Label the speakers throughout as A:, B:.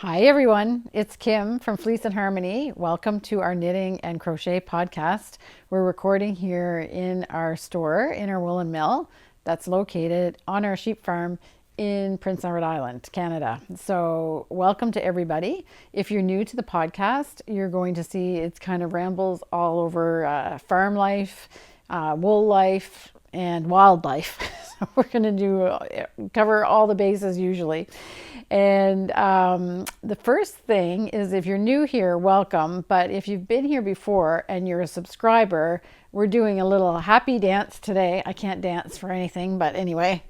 A: Hi everyone, it's Kim from Fleece and Harmony. Welcome to our knitting and crochet podcast. We're recording here in our store, in our woolen mill that's located on our sheep farm in Prince Edward Island, Canada. So welcome to everybody. If you're new to the podcast, you're going to see it's kind of rambles all over farm life, wool life, and wildlife. So we're going to cover all the bases usually. And the first thing is, if you're new here, welcome. But if you've been here before and you're a subscriber, we're doing a little happy dance today. I can't dance for anything, but anyway,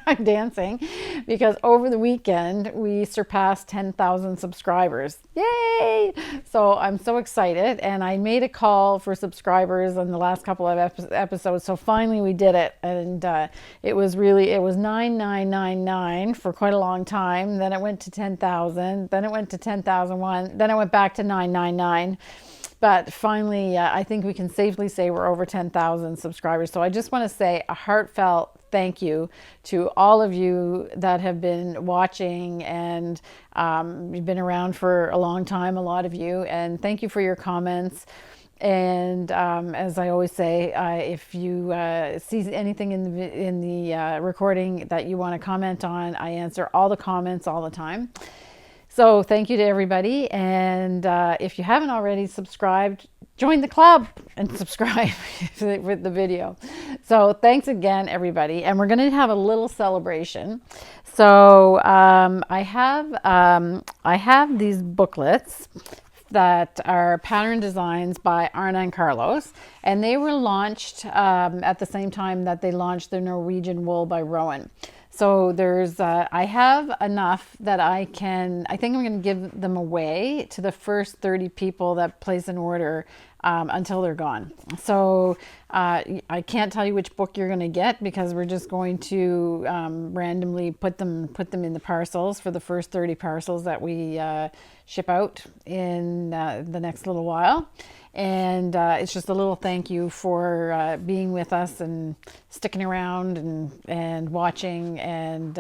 A: I'm dancing because over the weekend we surpassed 10,000 subscribers. Yay! So I'm so excited, and I made a call for subscribers in the last couple of episodes. So finally we did it, and it was 9,999 for quite a long time. Then it went to 10,000. Then it went to 10,001. Then it went back to 999. But finally, I think we can safely say we're over 10,000 subscribers. So I just want to say a heartfelt thank you to all of you that have been watching, and you've been around for a long time, a lot of you. And thank you for your comments. And as I always say, if you see anything in the recording that you want to comment on, I answer all the comments all the time. So thank you to everybody, and if you haven't already subscribed, join the club and subscribe with the video. So thanks again, everybody, and we're going to have a little celebration. So I have these booklets that are pattern designs by Arna and Carlos, and they were launched at the same time that they launched the Norwegian wool by Rowan. So there's, I have enough that I think I'm going to give them away to the first 30 people that place an order until they're gone. So I can't tell you which book you're going to get, because we're just going to randomly put them in the parcels for the first 30 parcels that we ship out in the next little while. And it's just a little thank you for being with us and sticking around and watching and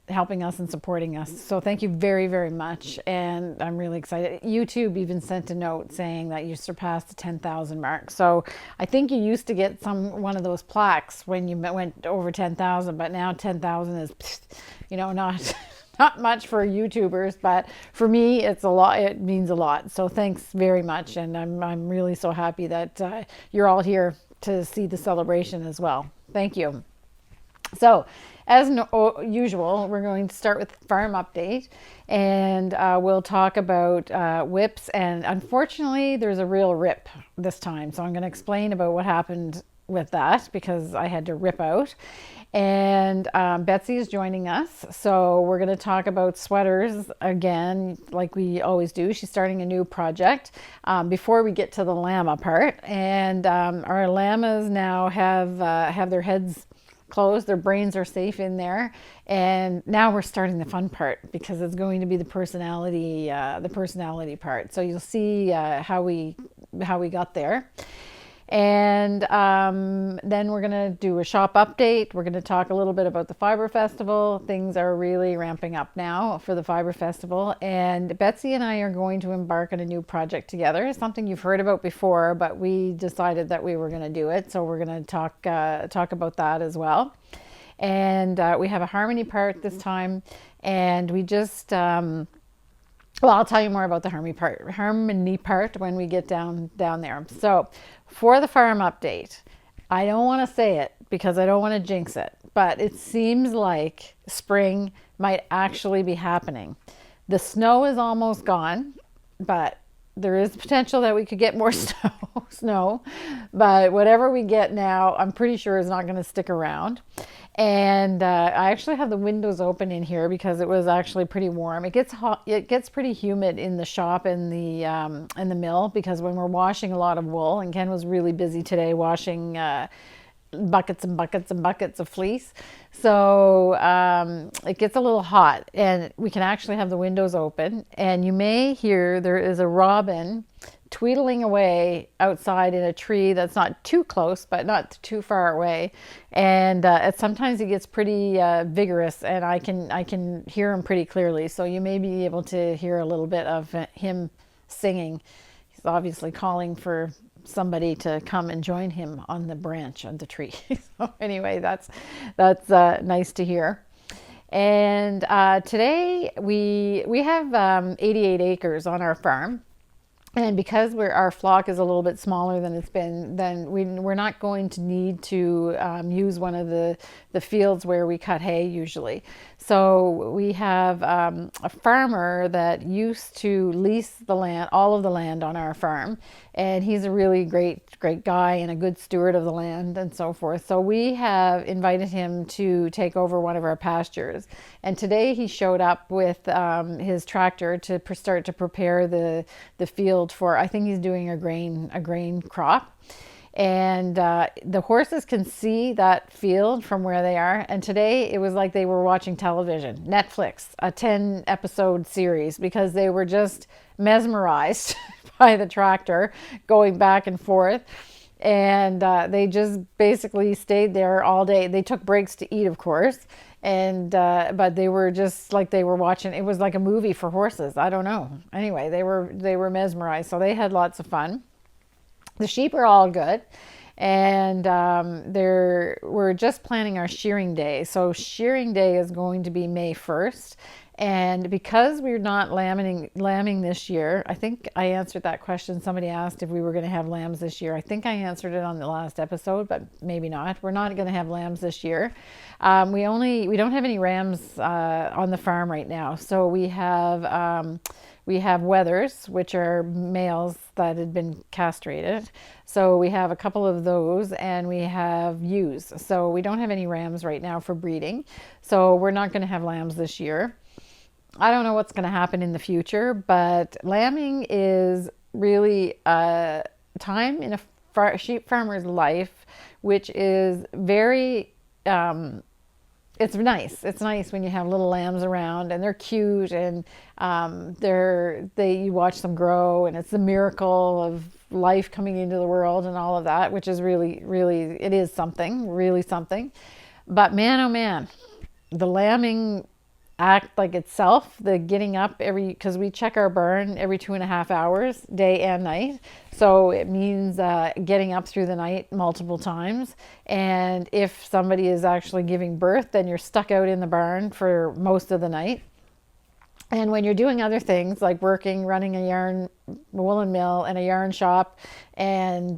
A: helping us and supporting us. So thank you very, very much. And I'm really excited. YouTube even sent a note saying that you surpassed the 10,000 mark. So I think you used to get one of those plaques when you went over 10,000, but now 10,000 is, not much for YouTubers, but for me, it's a lot. It means a lot. So thanks very much. And I'm really so happy that you're all here to see the celebration as well. Thank you. So as usual, we're going to start with farm update, and we'll talk about whips. And unfortunately, there's a real rip this time. So I'm going to explain about what happened with that, because I had to rip out. And Betsy is joining us, so we're going to talk about sweaters again, like we always do. She's starting a new project before we get to the llama part. And our llamas now have their heads closed, their brains are safe in there, and now we're starting the fun part, because it's going to be the personality part. So you'll see how we got there. And then we're going to do a shop update. We're going to talk a little bit about the Fibre Festival. Things are really ramping up now for the Fibre Festival. And Betsy and I are going to embark on a new project together, something you've heard about before, but we decided that we were going to do it. So we're going to talk about that as well. And we have a harmony part this time. And we just... well, I'll tell you more about the harmony part when we get down there. So for the farm update, I don't want to say it because I don't want to jinx it, but it seems like spring might actually be happening. The snow is almost gone, but there is potential that we could get more snow, but whatever we get now, I'm pretty sure is not going to stick around. And I actually have the windows open in here because it was actually pretty warm. It gets hot. It gets pretty humid in the shop and in the mill, because when we're washing a lot of wool, and Ken was really busy today washing buckets and buckets and buckets of fleece. So it gets a little hot, and we can actually have the windows open, and you may hear there is a robin tweedling away outside in a tree that's not too close but not too far away, and sometimes he gets pretty vigorous, and I can hear him pretty clearly, so you may be able to hear a little bit of him singing. He's obviously calling for somebody to come and join him on the branch of the tree. So anyway, that's nice to hear. And today we have 88 acres on our farm. And because our flock is a little bit smaller than it's been, then we're not going to need to use one of the fields where we cut hay usually. So we have a farmer that used to lease the land, all of the land on our farm, and he's a really great guy and a good steward of the land and so forth. So we have invited him to take over one of our pastures, and today he showed up with his tractor to start to prepare the field for, I think he's doing a grain crop. And the horses can see that field from where they are. And today it was like they were watching television, Netflix, a 10 episode series, because they were just mesmerized by the tractor going back and forth. And they just basically stayed there all day. They took breaks to eat, of course. And but they were just like they were watching. It was like a movie for horses. I don't know. Anyway, they were mesmerized. So they had lots of fun. The sheep are all good, and we're just planning our shearing day. So shearing day is going to be May 1st, and because we're not lambing this year, I think I answered that question. Somebody asked if we were going to have lambs this year. I think I answered it on the last episode, but maybe not. We're not going to have lambs this year. We don't have any rams on the farm right now, so we have wethers, which are males that had been castrated. So we have a couple of those, and we have ewes. So we don't have any rams right now for breeding. So we're not going to have lambs this year. I don't know what's going to happen in the future, but lambing is really a time in a sheep farmer's life, which is very... it's nice. It's nice when you have little lambs around, and they're cute, and you watch them grow, and it's the miracle of life coming into the world and all of that, which is really, really, it is something, really something. But man, oh man, the lambing act like itself, the getting up because we check our barn every 2.5 hours, day and night. So it means getting up through the night multiple times. And if somebody is actually giving birth, then you're stuck out in the barn for most of the night. And when you're doing other things like working, running a woolen mill and a yarn shop, and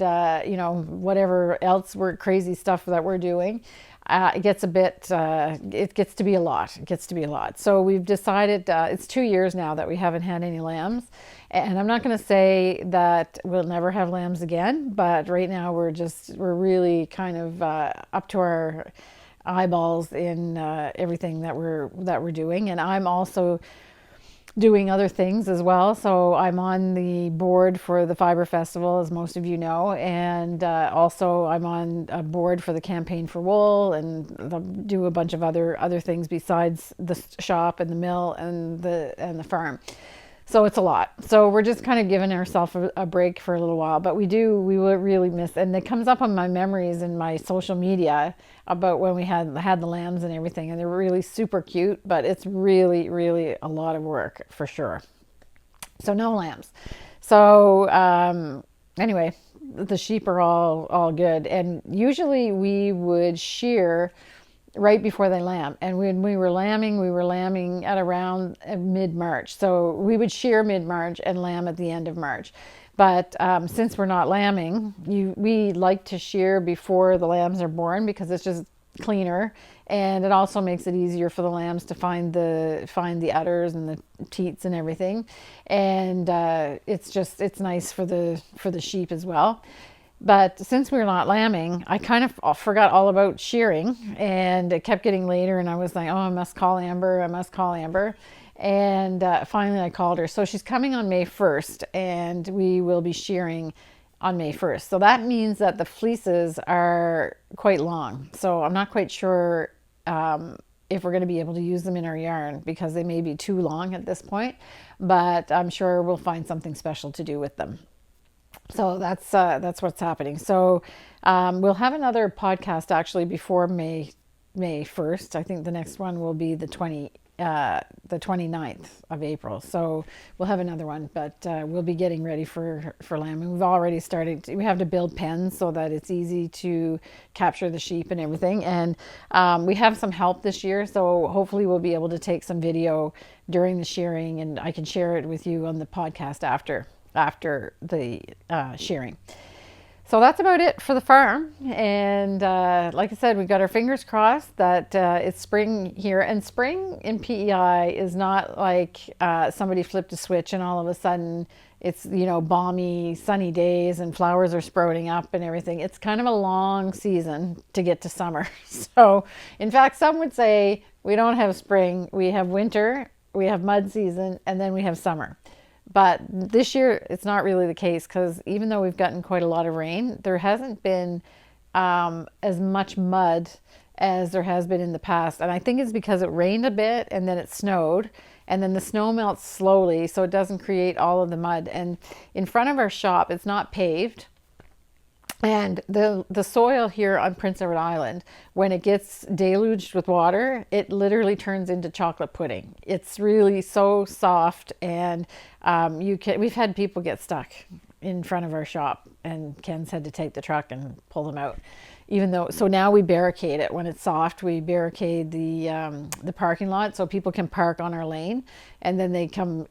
A: whatever else crazy stuff that we're doing, it gets to be a lot. So we've decided, it's 2 years now that we haven't had any lambs. And I'm not going to say that we'll never have lambs again, but right now we're really kind of up to our eyeballs in everything that we're doing. And I'm also doing other things as well. So I'm on the board for the Fibre Festival, as most of you know, and also I'm on a board for the Campaign for Wool, and do a bunch of other things besides the shop and the mill and the farm. So it's a lot. So we're just kind of giving ourselves a break for a little while, but we will really miss, and it comes up on my memories in my social media about when we had the lambs and everything, and they're really super cute, but it's really, really a lot of work for sure. So no lambs. So anyway, the sheep are all good, and usually we would shear right before they lamb. And when we were lambing at around mid-March. So we would shear mid-March and lamb at the end of March. But since we're not lambing, we like to shear before the lambs are born, because it's just cleaner, and it also makes it easier for the lambs to find the udders and the teats and everything. And it's nice for the sheep as well. But since we're not lambing, I kind of forgot all about shearing, and it kept getting later, and I was like, oh, I must call Amber. And finally I called her. So she's coming on May 1st, and we will be shearing on May 1st. So that means that the fleeces are quite long. So I'm not quite sure if we're going to be able to use them in our yarn, because they may be too long at this point, but I'm sure we'll find something special to do with them. So that's what's happening. So we'll have another podcast actually before May 1st. I think the next one will be the 29th of April. So we'll have another one, but we'll be getting ready for lamb. We've already started. We have to build pens so that it's easy to capture the sheep and everything. And we have some help this year, so hopefully we'll be able to take some video during the shearing, and I can share it with you on the podcast after the shearing. So that's about it for the farm. And like I said, we've got our fingers crossed that it's spring here. And spring in PEI is not like somebody flipped a switch and all of a sudden it's, balmy, sunny days and flowers are sprouting up and everything. It's kind of a long season to get to summer. So in fact, some would say we don't have spring, we have winter, we have mud season, and then we have summer. But this year, it's not really the case, because even though we've gotten quite a lot of rain, there hasn't been as much mud as there has been in the past. And I think it's because it rained a bit and then it snowed, and then the snow melts slowly, so it doesn't create all of the mud. And in front of our shop, it's not paved. And the soil here on Prince Edward Island, when it gets deluged with water, it literally turns into chocolate pudding. It's really so soft, and we've had people get stuck in front of our shop, and Ken's had to take the truck and pull them out. So now we barricade it. When it's soft, we barricade the parking lot so people can park on our lane, and then they can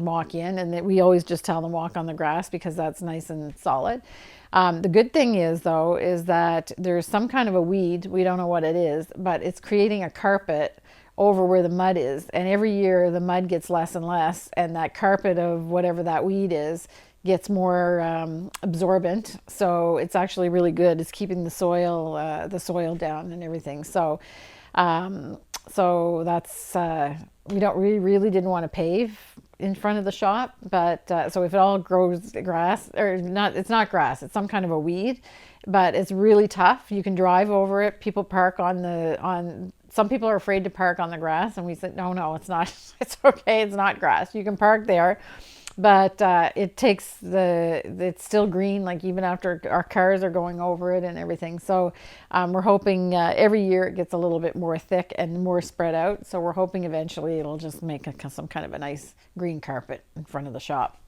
A: walk in, and we always just tell them walk on the grass because that's nice and solid. The good thing is that there's some kind of a weed, we don't know what it is, but it's creating a carpet over where the mud is. And every year the mud gets less and less, and that carpet of whatever that weed is gets more absorbent. So it's actually really good. It's keeping the soil down and everything. So that's, we really didn't want to pave in front of the shop, but so if it all grows grass, or not, it's not grass, it's some kind of a weed, but it's really tough. You can drive over it. People park some people are afraid to park on the grass, and we said no, it's not. It's okay, it's not grass, you can park there, but it's still green, like even after our cars are going over it and everything. So we're hoping every year it gets a little bit more thick and more spread out. So we're hoping eventually it'll just make some kind of a nice green carpet in front of the shop.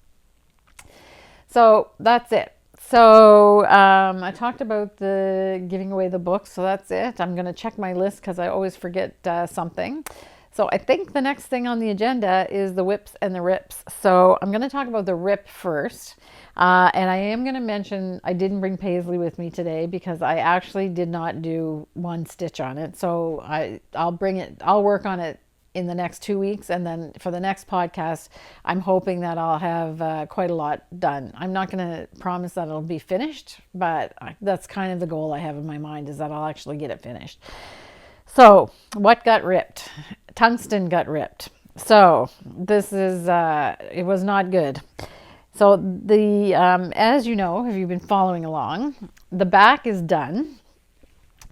A: So that's it. So I talked about the giving away the books. So that's it. I'm going to check my list because I always forget something. So I think the next thing on the agenda is the whips and the rips. So I'm going to talk about the rip first. And I am going to mention I didn't bring Paisley with me today because I actually did not do one stitch on it. So I'll work on it in the next 2 weeks. And then for the next podcast, I'm hoping that I'll have quite a lot done. I'm not going to promise that it'll be finished, but that's kind of the goal I have in my mind, is that I'll actually get it finished. So what got ripped? Tungsten got ripped. So this is, it was not good. So as you know, if you've been following along, the back is done.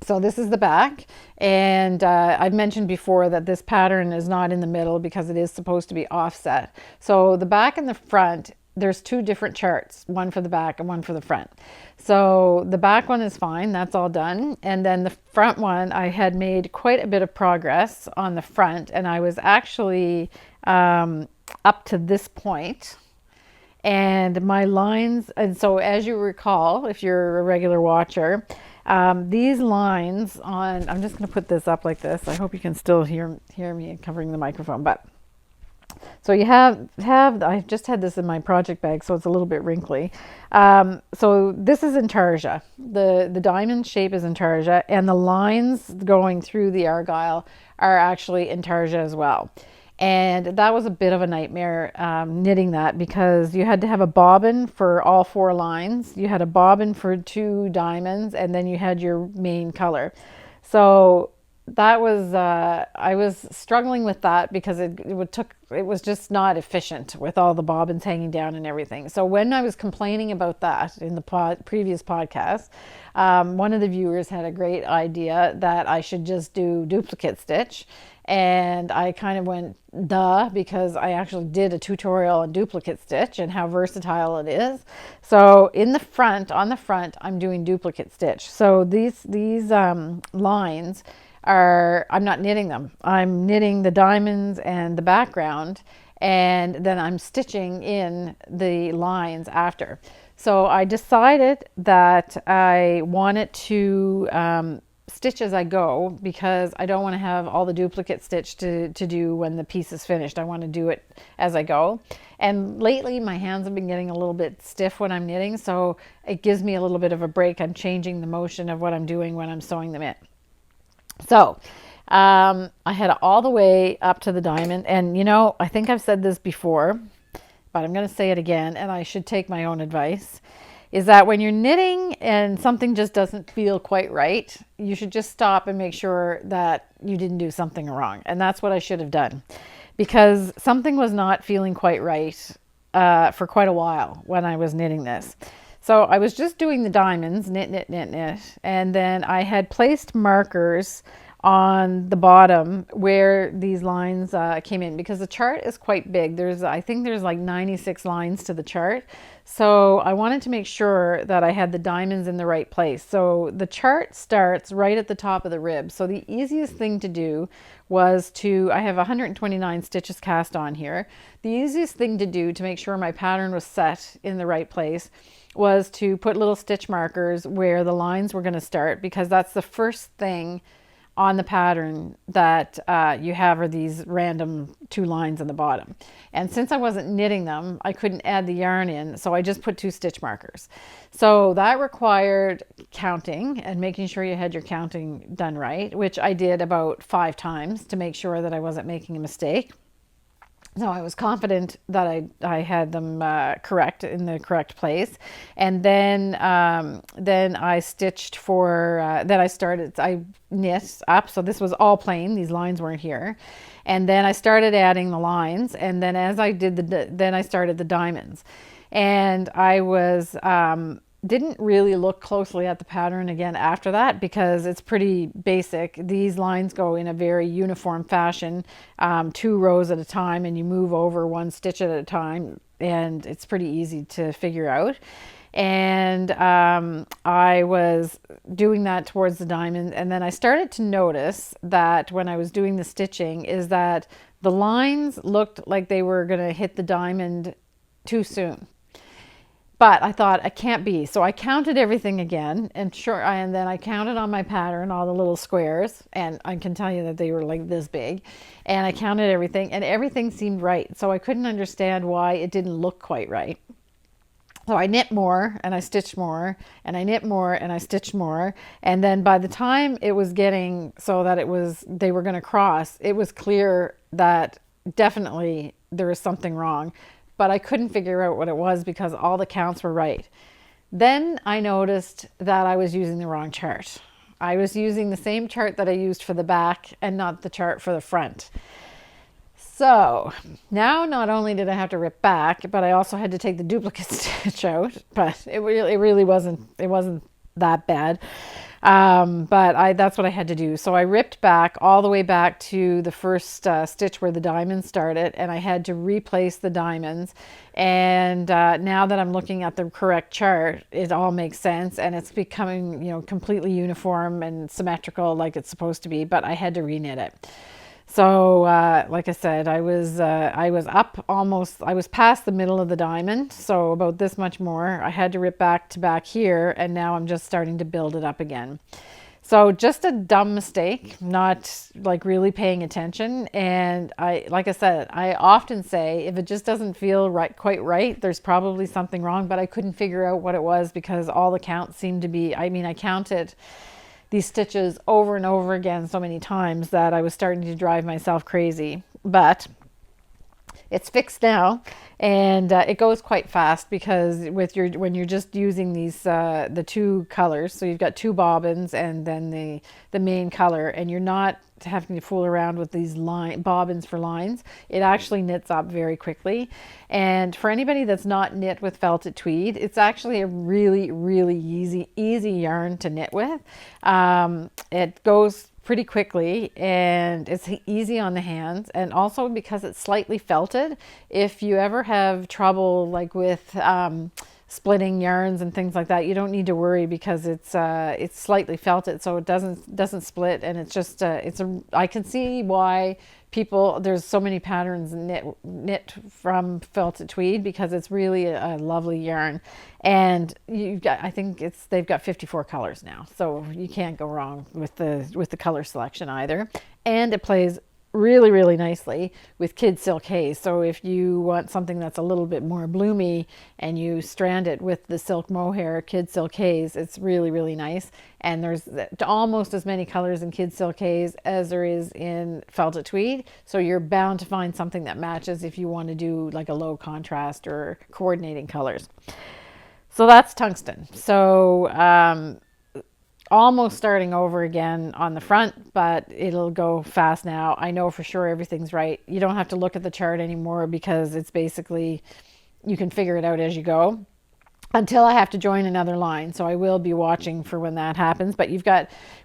A: So this is the back. And I've mentioned before that this pattern is not in the middle because it is supposed to be offset. So the back and the front, there's two different charts, one for the back and one for the front. So the back one is fine, that's all done. And then the front one, I had made quite a bit of progress on the front, and I was actually up to this point. And my lines, and so as you recall, if you're a regular watcher, these lines on, I'm just going to put this up like this. I hope you can still hear me covering the microphone, but so you have I just had this in my project bag, so it's a little bit wrinkly. So this is intarsia. The diamond shape is intarsia, and the lines going through the argyle are actually intarsia as well. And that was a bit of a nightmare knitting that, because you had to have a bobbin for all 4 lines. You had a bobbin for 2 diamonds, and then you had your main color. So that was I was struggling with that because it was just not efficient with all the bobbins hanging down and everything. So when I was complaining about that in the previous podcast, one of the viewers had a great idea that I should just do duplicate stitch, and I kind of went duh, because I actually did a tutorial on duplicate stitch and how versatile it is. So in the front, on the front, I'm doing duplicate stitch. So these lines are, I'm not knitting them. I'm knitting the diamonds and the background, and then I'm stitching in the lines after. So I decided that I wanted to stitch as I go, because I don't want to have all the duplicate stitch to do when the piece is finished. I want to do it as I go. And lately my hands have been getting a little bit stiff when I'm knitting, so it gives me a little bit of a break. I'm changing the motion of what I'm doing when I'm sewing them in. So I had all the way up to the diamond, and you know, I think I've said this before, but I'm going to say it again, and I should take my own advice, is that when you're knitting and something just doesn't feel quite right, you should just stop and make sure that you didn't do something wrong. And that's what I should have done, because something was not feeling quite right for quite a while when I was knitting this. So I was just doing the diamonds, knit, knit, knit, knit, and then I had placed markers on the bottom where these lines came in, because the chart is quite big. I think there's like 96 lines to the chart. So I wanted to make sure that I had the diamonds in the right place. So the chart starts right at the top of the rib. So the easiest thing to do was I have 129 stitches cast on here. The easiest thing to do to make sure my pattern was set in the right place was to put little stitch markers where the lines were going to start, because that's the first thing on the pattern that you have are these random 2 lines on the bottom. And since I wasn't knitting them, I couldn't add the yarn in, so I just put 2 stitch markers. So that required counting and making sure you had your counting done right, which I did about 5 times to make sure that I wasn't making a mistake. So I was confident that I had them correct, in the correct place. And then I stitched for, I knit up. So this was all plain. These lines weren't here. And then I started adding the lines. And then as I did then I started the diamonds. And I was, didn't really look closely at the pattern again after that, because it's pretty basic. These lines go in a very uniform fashion, 2 rows at a time, and you move over 1 stitch at a time, and it's pretty easy to figure out. And I was doing that towards the diamond, and then I started to notice that when I was doing the stitching is that the lines looked like they were going to hit the diamond too soon. But I thought, it can't be. So I counted everything again, and then I counted on my pattern all the little squares, and I can tell you that they were like this big. And I counted everything, and everything seemed right. So I couldn't understand why it didn't look quite right. So I knit more and I stitched more, and I knit more and I stitched more. And then by the time it was getting so that they were going to cross, it was clear that definitely there was something wrong. But I couldn't figure out what it was because all the counts were right. Then I noticed that I was using the wrong chart. I was using the same chart that I used for the back and not the chart for the front. So now not only did I have to rip back, but I also had to take the duplicate stitch out. But it really wasn't that bad. But that's what I had to do. So I ripped back all the way back to the first stitch where the diamonds started, and I had to replace the diamonds. And now that I'm looking at the correct chart, it all makes sense, and it's becoming, completely uniform and symmetrical like it's supposed to be, but I had to reknit it. So, like I said, I was up almost, I was past the middle of the diamond, so about this much more. I had to rip back to back here, and now I'm just starting to build it up again. So just a dumb mistake, not like really paying attention. And like I said, I often say, if it just doesn't feel quite right, there's probably something wrong, but I couldn't figure out what it was because all the counts seemed to be, I counted these stitches over and over again so many times that I was starting to drive myself crazy. But It's fixed now, and it goes quite fast because when you're just using these the two colors, so you've got two bobbins and then the main color, and you're not having to fool around with these bobbins for lines. It actually knits up very quickly. And for anybody that's not knit with felted tweed, it's actually a really, really easy yarn to knit with. It goes pretty quickly and it's easy on the hands, and also because it's slightly felted, if you ever have trouble like with splitting yarns and things like that, you don't need to worry because it's slightly felted, so it doesn't split, and it's just I can see why there's so many patterns knit from felted tweed, because it's really a lovely yarn. And I think they've got 54 colors now, so you can't go wrong with the color selection either. And it plays really, really nicely with kid silk haze. So if you want something that's a little bit more bloomy and you strand it with the silk mohair kid silk haze, it's really, really nice. And there's almost as many colors in kid silk haze as there is in felted tweed, so you're bound to find something that matches if you want to do like a low contrast or coordinating colors. So that's tungsten. So almost starting over again on the front, but it'll go fast now. I know for sure everything's right. You don't have to look at the chart anymore because it's basically, you can figure it out as you go, until I have to join another line. So I will be watching for when that happens. But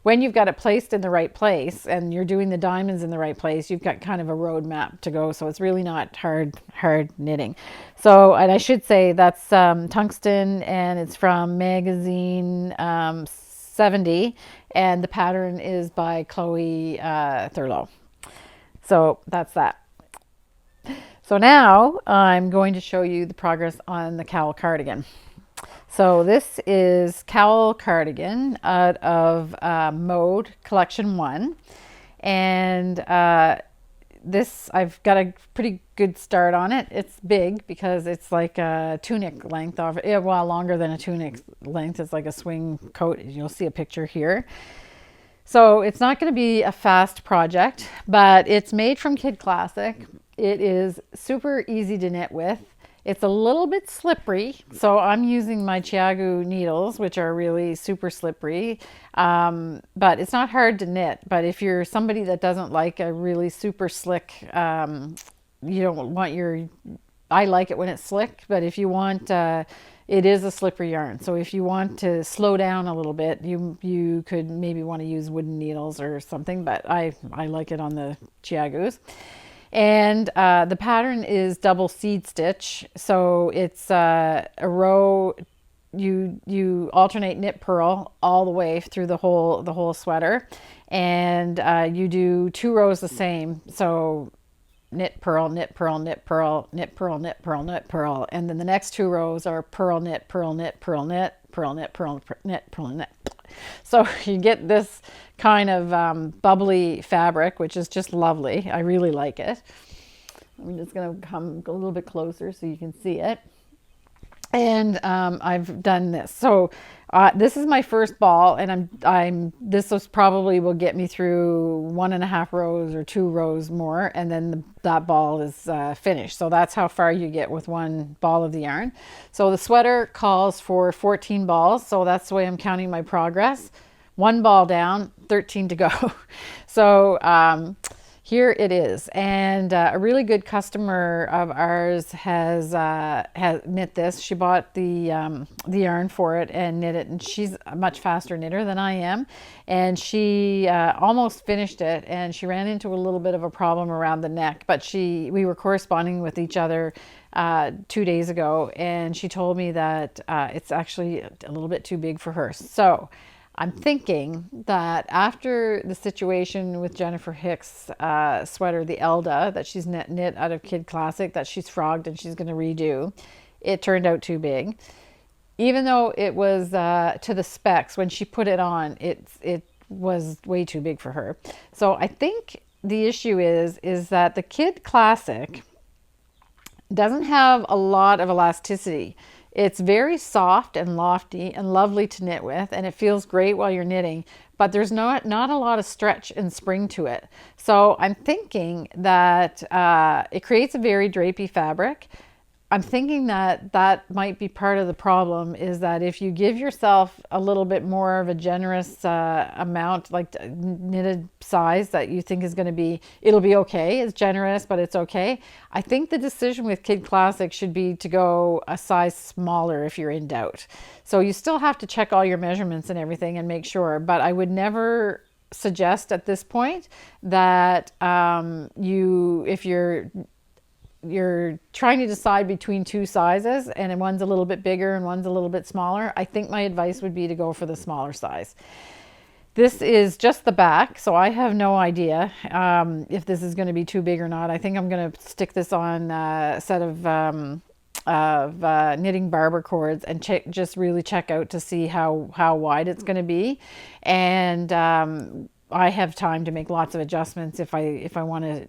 A: when you've got it placed in the right place and you're doing the diamonds in the right place, you've got kind of a roadmap to go. So it's really not hard knitting. So, and I should say that's tungsten, and it's from magazine 70, and the pattern is by Chloe Thurlow. So that's that. So now I'm going to show you the progress on the cowl cardigan. So this is cowl cardigan out of Mode Collection 1, and this, I've got a pretty good start on it. It's big because it's like a tunic length of it. Well, longer than a tunic length. It's like a swing coat. You'll see a picture here. So it's not going to be a fast project, but it's made from Kid Classic. It is super easy to knit with. It's a little bit slippery, so I'm using my Chiagu needles, which are really super slippery, but it's not hard to knit. But if you're somebody that doesn't like a really super slick, you don't want I like it when it's slick, but if you want, it is a slippery yarn. So if you want to slow down a little bit, you could maybe want to use wooden needles or something, but I like it on the Chiagus. And the pattern is double seed stitch, so it's a row. You alternate knit purl all the way through the whole sweater, and you do 2 rows the same. So knit purl, knit purl, knit purl, knit purl, knit purl, knit purl, and then the next 2 rows are purl, knit, purl, knit, purl, knit, purl, knit, purl, knit, purl, knit. So you get this kind of bubbly fabric, which is just lovely. I really like it. I'm just going to come a little bit closer so you can see it. And I've done this. So this is my first ball, and this will get me through 1.5 rows or 2 rows more, and then that ball is finished. So that's how far you get with one ball of the yarn. So the sweater calls for 14 balls, so that's the way I'm counting my progress. 1 ball down, 13 to go. So here it is, and a really good customer of ours has knit this. She bought the yarn for it and knit it, and she's a much faster knitter than I am, and she almost finished it, and she ran into a little bit of a problem around the neck, but we were corresponding with each other 2 days ago, and she told me that it's actually a little bit too big for her. So I'm thinking that after the situation with Jennifer Hicks' sweater, the Elda, that she's knit out of Kid Classic, that she's frogged and she's going to redo, it turned out too big. Even though it was to the specs, when she put it on, it was way too big for her. So I think the issue is that the Kid Classic doesn't have a lot of elasticity. It's very soft and lofty and lovely to knit with, and it feels great while you're knitting, but there's not a lot of stretch and spring to it. So I'm thinking that it creates a very drapey fabric. I'm thinking that that might be part of the problem, is that if you give yourself a little bit more of a generous amount, like knitted size that you think is going to be, it'll be okay. It's generous, but it's okay. I think the decision with Kid Classic should be to go a size smaller if you're in doubt. So you still have to check all your measurements and everything and make sure, but I would never suggest at this point that if you're trying to decide between two sizes and one's a little bit bigger and one's a little bit smaller, I think my advice would be to go for the smaller size. This is just the back, so I have no idea if this is going to be too big or not. I think I'm going to stick this on a set of knitting barber cords and just really check out to see how wide it's going to be. And I have time to make lots of adjustments if I want to.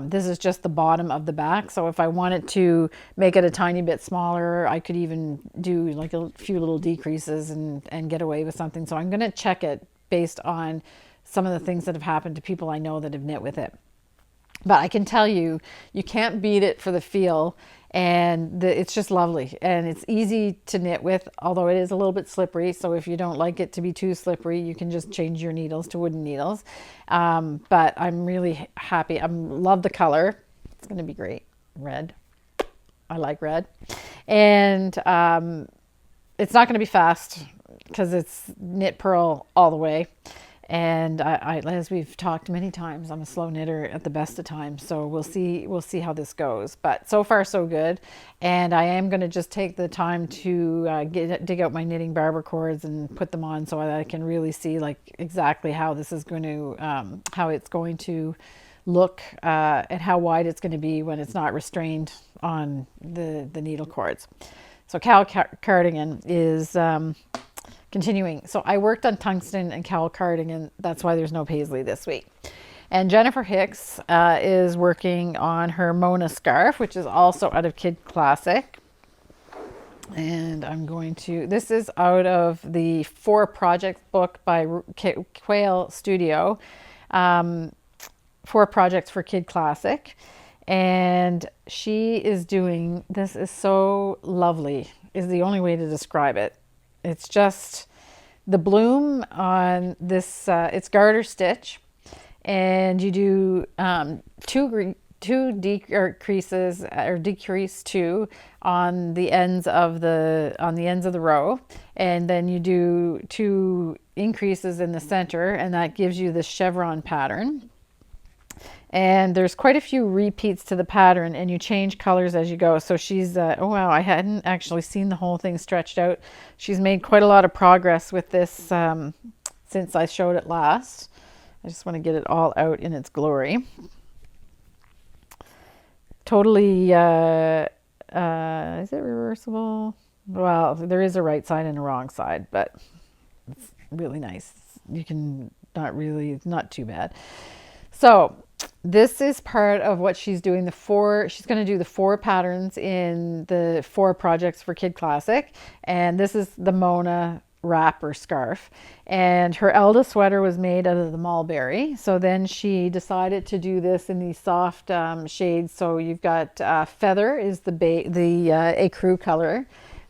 A: This is just the bottom of the back, so if I wanted to make it a tiny bit smaller, I could even do like a few little decreases and get away with something. So I'm going to check it based on some of the things that have happened to people I know that have knit with it. But I can tell you, you can't beat it for the feel, and it's just lovely, and it's easy to knit with, although it is a little bit slippery. So if you don't like it to be too slippery, you can just change your needles to wooden needles. But I'm really happy. I love the color. It's going to be great. Red. I like red. And it's not going to be fast because it's knit purl all the way. And I, as we've talked many times, I'm a slow knitter at the best of times. So we'll see how this goes. But so far so good. And I am going to just take the time to dig out my knitting barber cords and put them on so that I can really see like exactly how this is going to, how it's going to look and how wide it's going to be when it's not restrained on the needle cords. So cowl cardigan is continuing. So I worked on Tungsten and cowl cardigan. That's why there's no paisley this week. And Jennifer Hicks is working on her Mona scarf, which is also out of Kid Classic. And I'm going to, this is out of the 4 projects book by Quail Studio. 4 projects for Kid Classic. And she is doing, this is so lovely, is the only way to describe it. It's just the bloom on this, it's garter stitch, and you do two decreases or decrease 2 on the ends of the row, and then you do 2 increases in the center, and that gives you this chevron pattern. And there's quite a few repeats to the pattern, and you change colors as you go. So she's, oh wow, I hadn't actually seen the whole thing stretched out. She's made quite a lot of progress with this since I showed it last. I just want to get it all out in its glory. Totally, is it reversible? Well, there is a right side and a wrong side, but it's really nice. You can not too bad. So this is part of what she's doing. She's going to do the 4 patterns in the 4 projects for Kid Classic. And this is the Mona wrap or scarf. And her eldest sweater was made out of the mulberry. So then she decided to do this in these soft shades. So you've got feather is the ecru color.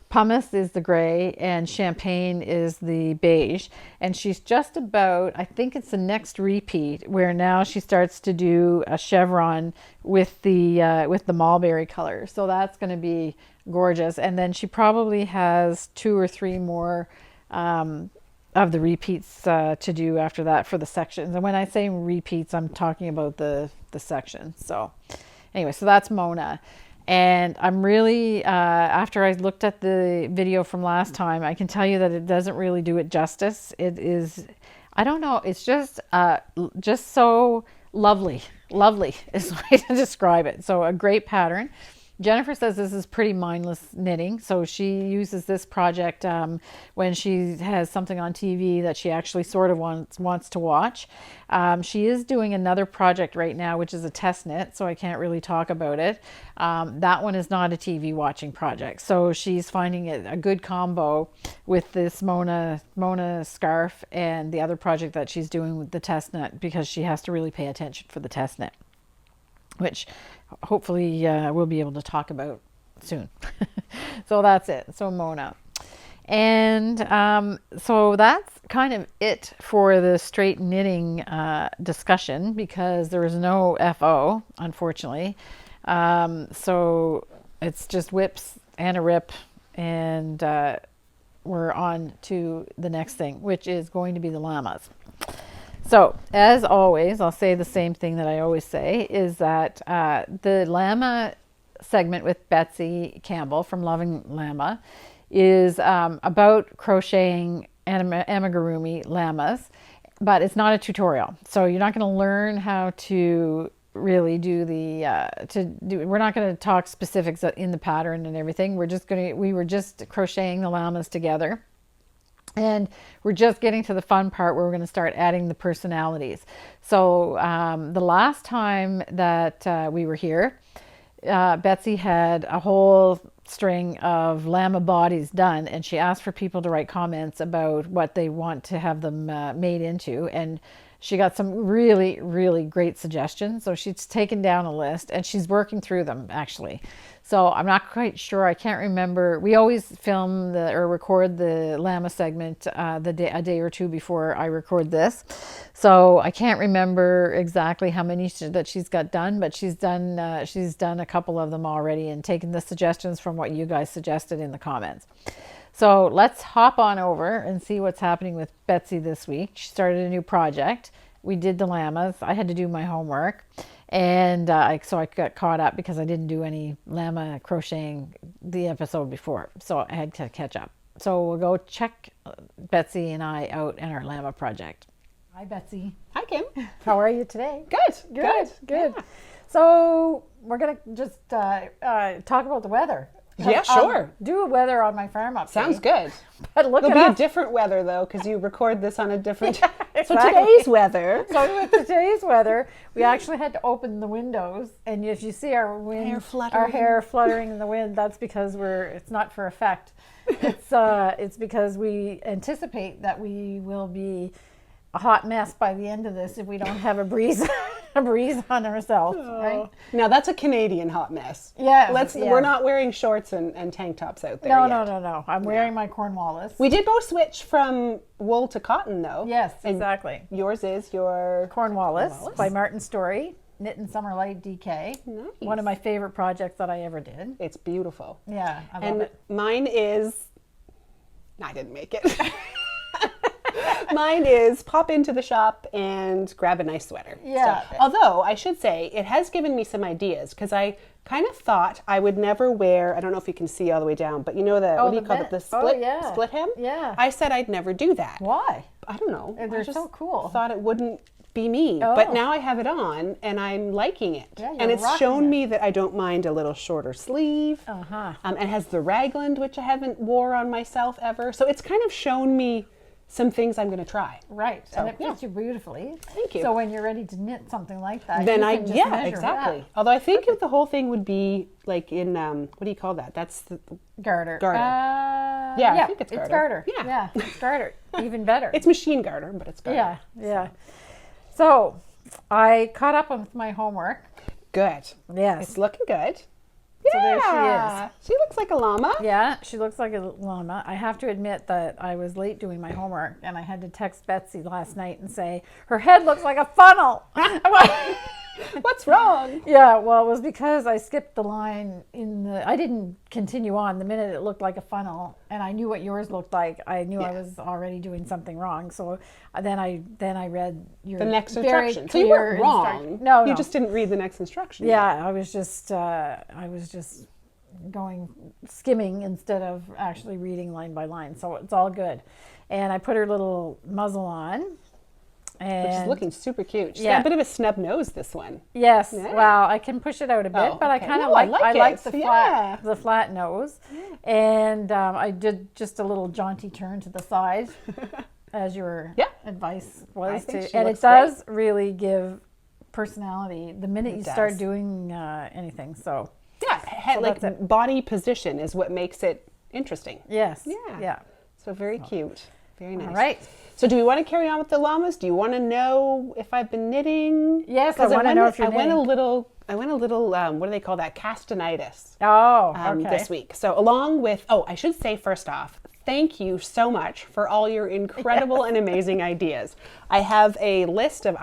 A: Pumice is the gray, and champagne is the beige. And she's just about, I think it's the next repeat, where now she starts to do a chevron with the mulberry color. So that's going to be gorgeous. And then she probably has 2 or 3 more of the repeats to do after that for the sections. And when I say repeats, I'm talking about the sections. So anyway, so that's Mona. And I'm really, after I looked at the video from last time, I can tell you that it doesn't really do it justice. It is, I don't know, it's just so lovely. Lovely is the way to describe it. So a great pattern. Jennifer says this is pretty mindless knitting. So she uses this project when she has something on TV that she actually sort of wants to watch. She is doing another project right now, which is a test knit, so I can't really talk about it. That one is not a TV watching project. So she's finding it a good combo with this Mona scarf and the other project that she's doing with the test knit, because she has to really pay attention for the test knit, which hopefully we'll be able to talk about soon. So that's it. So Mona. And so that's kind of it for the straight knitting discussion, because there is no FO, unfortunately. So it's just whips and a rip, and we're on to the next thing, which is going to be the llamas. So, as always, I'll say the same thing that I always say, is that the llama segment with Betsy Campbell from Loving Llama is about crocheting amigurumi llamas, but it's not a tutorial. So you're not going to learn how to really do we're not going to talk specifics in the pattern and everything. We were just crocheting the llamas together. And we're just getting to the fun part where we're going to start adding the personalities. So the last time that we were here, Betsy had a whole string of llama bodies done, and she asked for people to write comments about what they want to have them made into. And she got some really, really great suggestions. So she's taken down a list and she's working through them, actually. So I'm not quite sure. I can't remember. We always film or record the llama segment a day or two before I record this. So I can't remember exactly how many that she's got done, but she's done a couple of them already and taken the suggestions from what you guys suggested in the comments. So let's hop on over and see what's happening with Betsy this week. She started a new project. We did the llamas. I had to do my homework. And so I got caught up because I didn't do any llama crocheting the episode before. So I had to catch up. So we'll go check Betsy and I out in our llama project. Hi, Betsy.
B: Hi, Kim.
A: How are you today?
B: Good.
A: Yeah. So we're going to just talk about the weather.
B: Yeah, sure.
A: Do a weather on my farm update.
B: Sounds good.
A: But look,
B: it'll be a different weather though, because you record this on a different.
A: Yeah, exactly.
B: So today's weather.
A: So with today's weather, we actually had to open the windows, and if you see our hair fluttering in the wind, that's because it's not for effect. It's because we anticipate that we will be a hot mess by the end of this if we don't have a breeze on ourselves, right?
B: Now that's a Canadian hot mess.
A: Yeah.
B: We're not wearing shorts and tank tops out there.
A: No. I'm wearing my Cornwallis.
B: We did both switch from wool to cotton though.
A: Yes, exactly.
B: And yours is your
A: Cornwallis by Martin Storey, knit in Summerlite DK.
B: Nice.
A: One of my favorite projects that I ever did.
B: It's beautiful.
A: Yeah, I love it.
B: Mine is, I didn't make it. Mine is pop into the shop and grab a nice sweater.
A: Yeah.
B: So, although I should say it has given me some ideas, because I kind of thought I would never wear, I don't know if you can see all the way down, but you know what do you call it? The split hem?
A: Yeah.
B: I said I'd never do that.
A: Why?
B: I don't know.
A: They're so cool.
B: Thought it wouldn't be me.
A: Oh.
B: But now I have it on and I'm liking it.
A: Yeah,
B: and it's shown me that I don't mind a little shorter sleeve.
A: Uh-huh.
B: It has the raglan, which I haven't wore on myself ever. So it's kind of shown me some things I'm going to try.
A: Right. So, and it fits you beautifully.
B: Thank you.
A: So when you're ready to knit something like that,
B: then
A: you can just measure
B: exactly.
A: that.
B: Although I think the whole thing would be like in, what do you call that? That's the
A: garter.
B: I think it's garter.
A: It's garter.
B: Yeah.
A: It's garter. Even better.
B: It's machine garter, but it's garter.
A: Yeah. So I caught up with my homework.
B: Good.
A: Yes.
B: It's looking good.
A: So there she is.
B: She looks like a llama.
A: Yeah, she looks like a llama. I have to admit that I was late doing my homework, and I had to text Betsy last night and say, her head looks like a funnel.
B: What's wrong?
A: Yeah, well, it was because I skipped the line I didn't continue on the minute it looked like a funnel, and I knew what yours looked like. I knew I was already doing something wrong. So then I read the
B: next instruction. So you weren't wrong.
A: No,
B: you just didn't read the next instruction.
A: Yeah, yet. I was just skimming instead of actually reading line by line. So it's all good. And I put her little muzzle on. And
B: which is looking super cute. She's got a bit of a snub nose, this one.
A: Yes. Yeah. Well, I can push it out a bit, but I kind of like the flat nose. Yeah. And I did just a little jaunty turn to the side, as your advice was. And it does really give personality the minute you start doing anything. So
B: like body position is what makes it interesting.
A: Yes.
B: Yeah. So very cute. Very nice.
A: All right.
B: So do we want to carry on with the llamas? Do you want to know if I've been knitting?
A: Yes, I want to know if you're knitting.
B: I went a little, what do they call that? Castanitis.
A: Oh, okay.
B: This week. So along with, I should say first off, thank you so much for all your incredible and amazing ideas. I have a list of,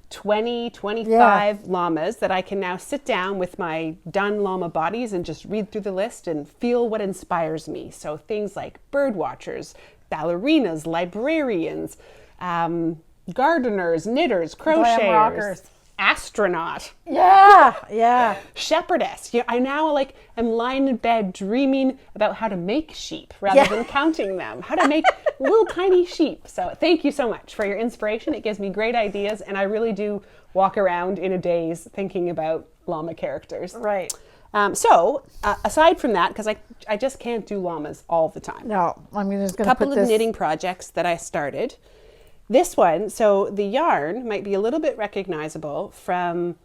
B: 20, 25 llamas that I can now sit down with my done llama bodies and just read through the list and feel what inspires me. So things like bird watchers, ballerinas, librarians, gardeners, knitters, crocheters, astronaut.
A: Yeah.
B: Shepherdess. I now am lying in bed dreaming about how to make sheep rather than counting them. How to make little tiny sheep. So thank you so much for your inspiration. It gives me great ideas, and I really do walk around in a daze thinking about llama characters.
A: Right.
B: So aside from that, because I just can't do llamas all the time.
A: No, I'm just going to put
B: couple of knitting projects that I started. This one, so the yarn might be a little bit recognizable from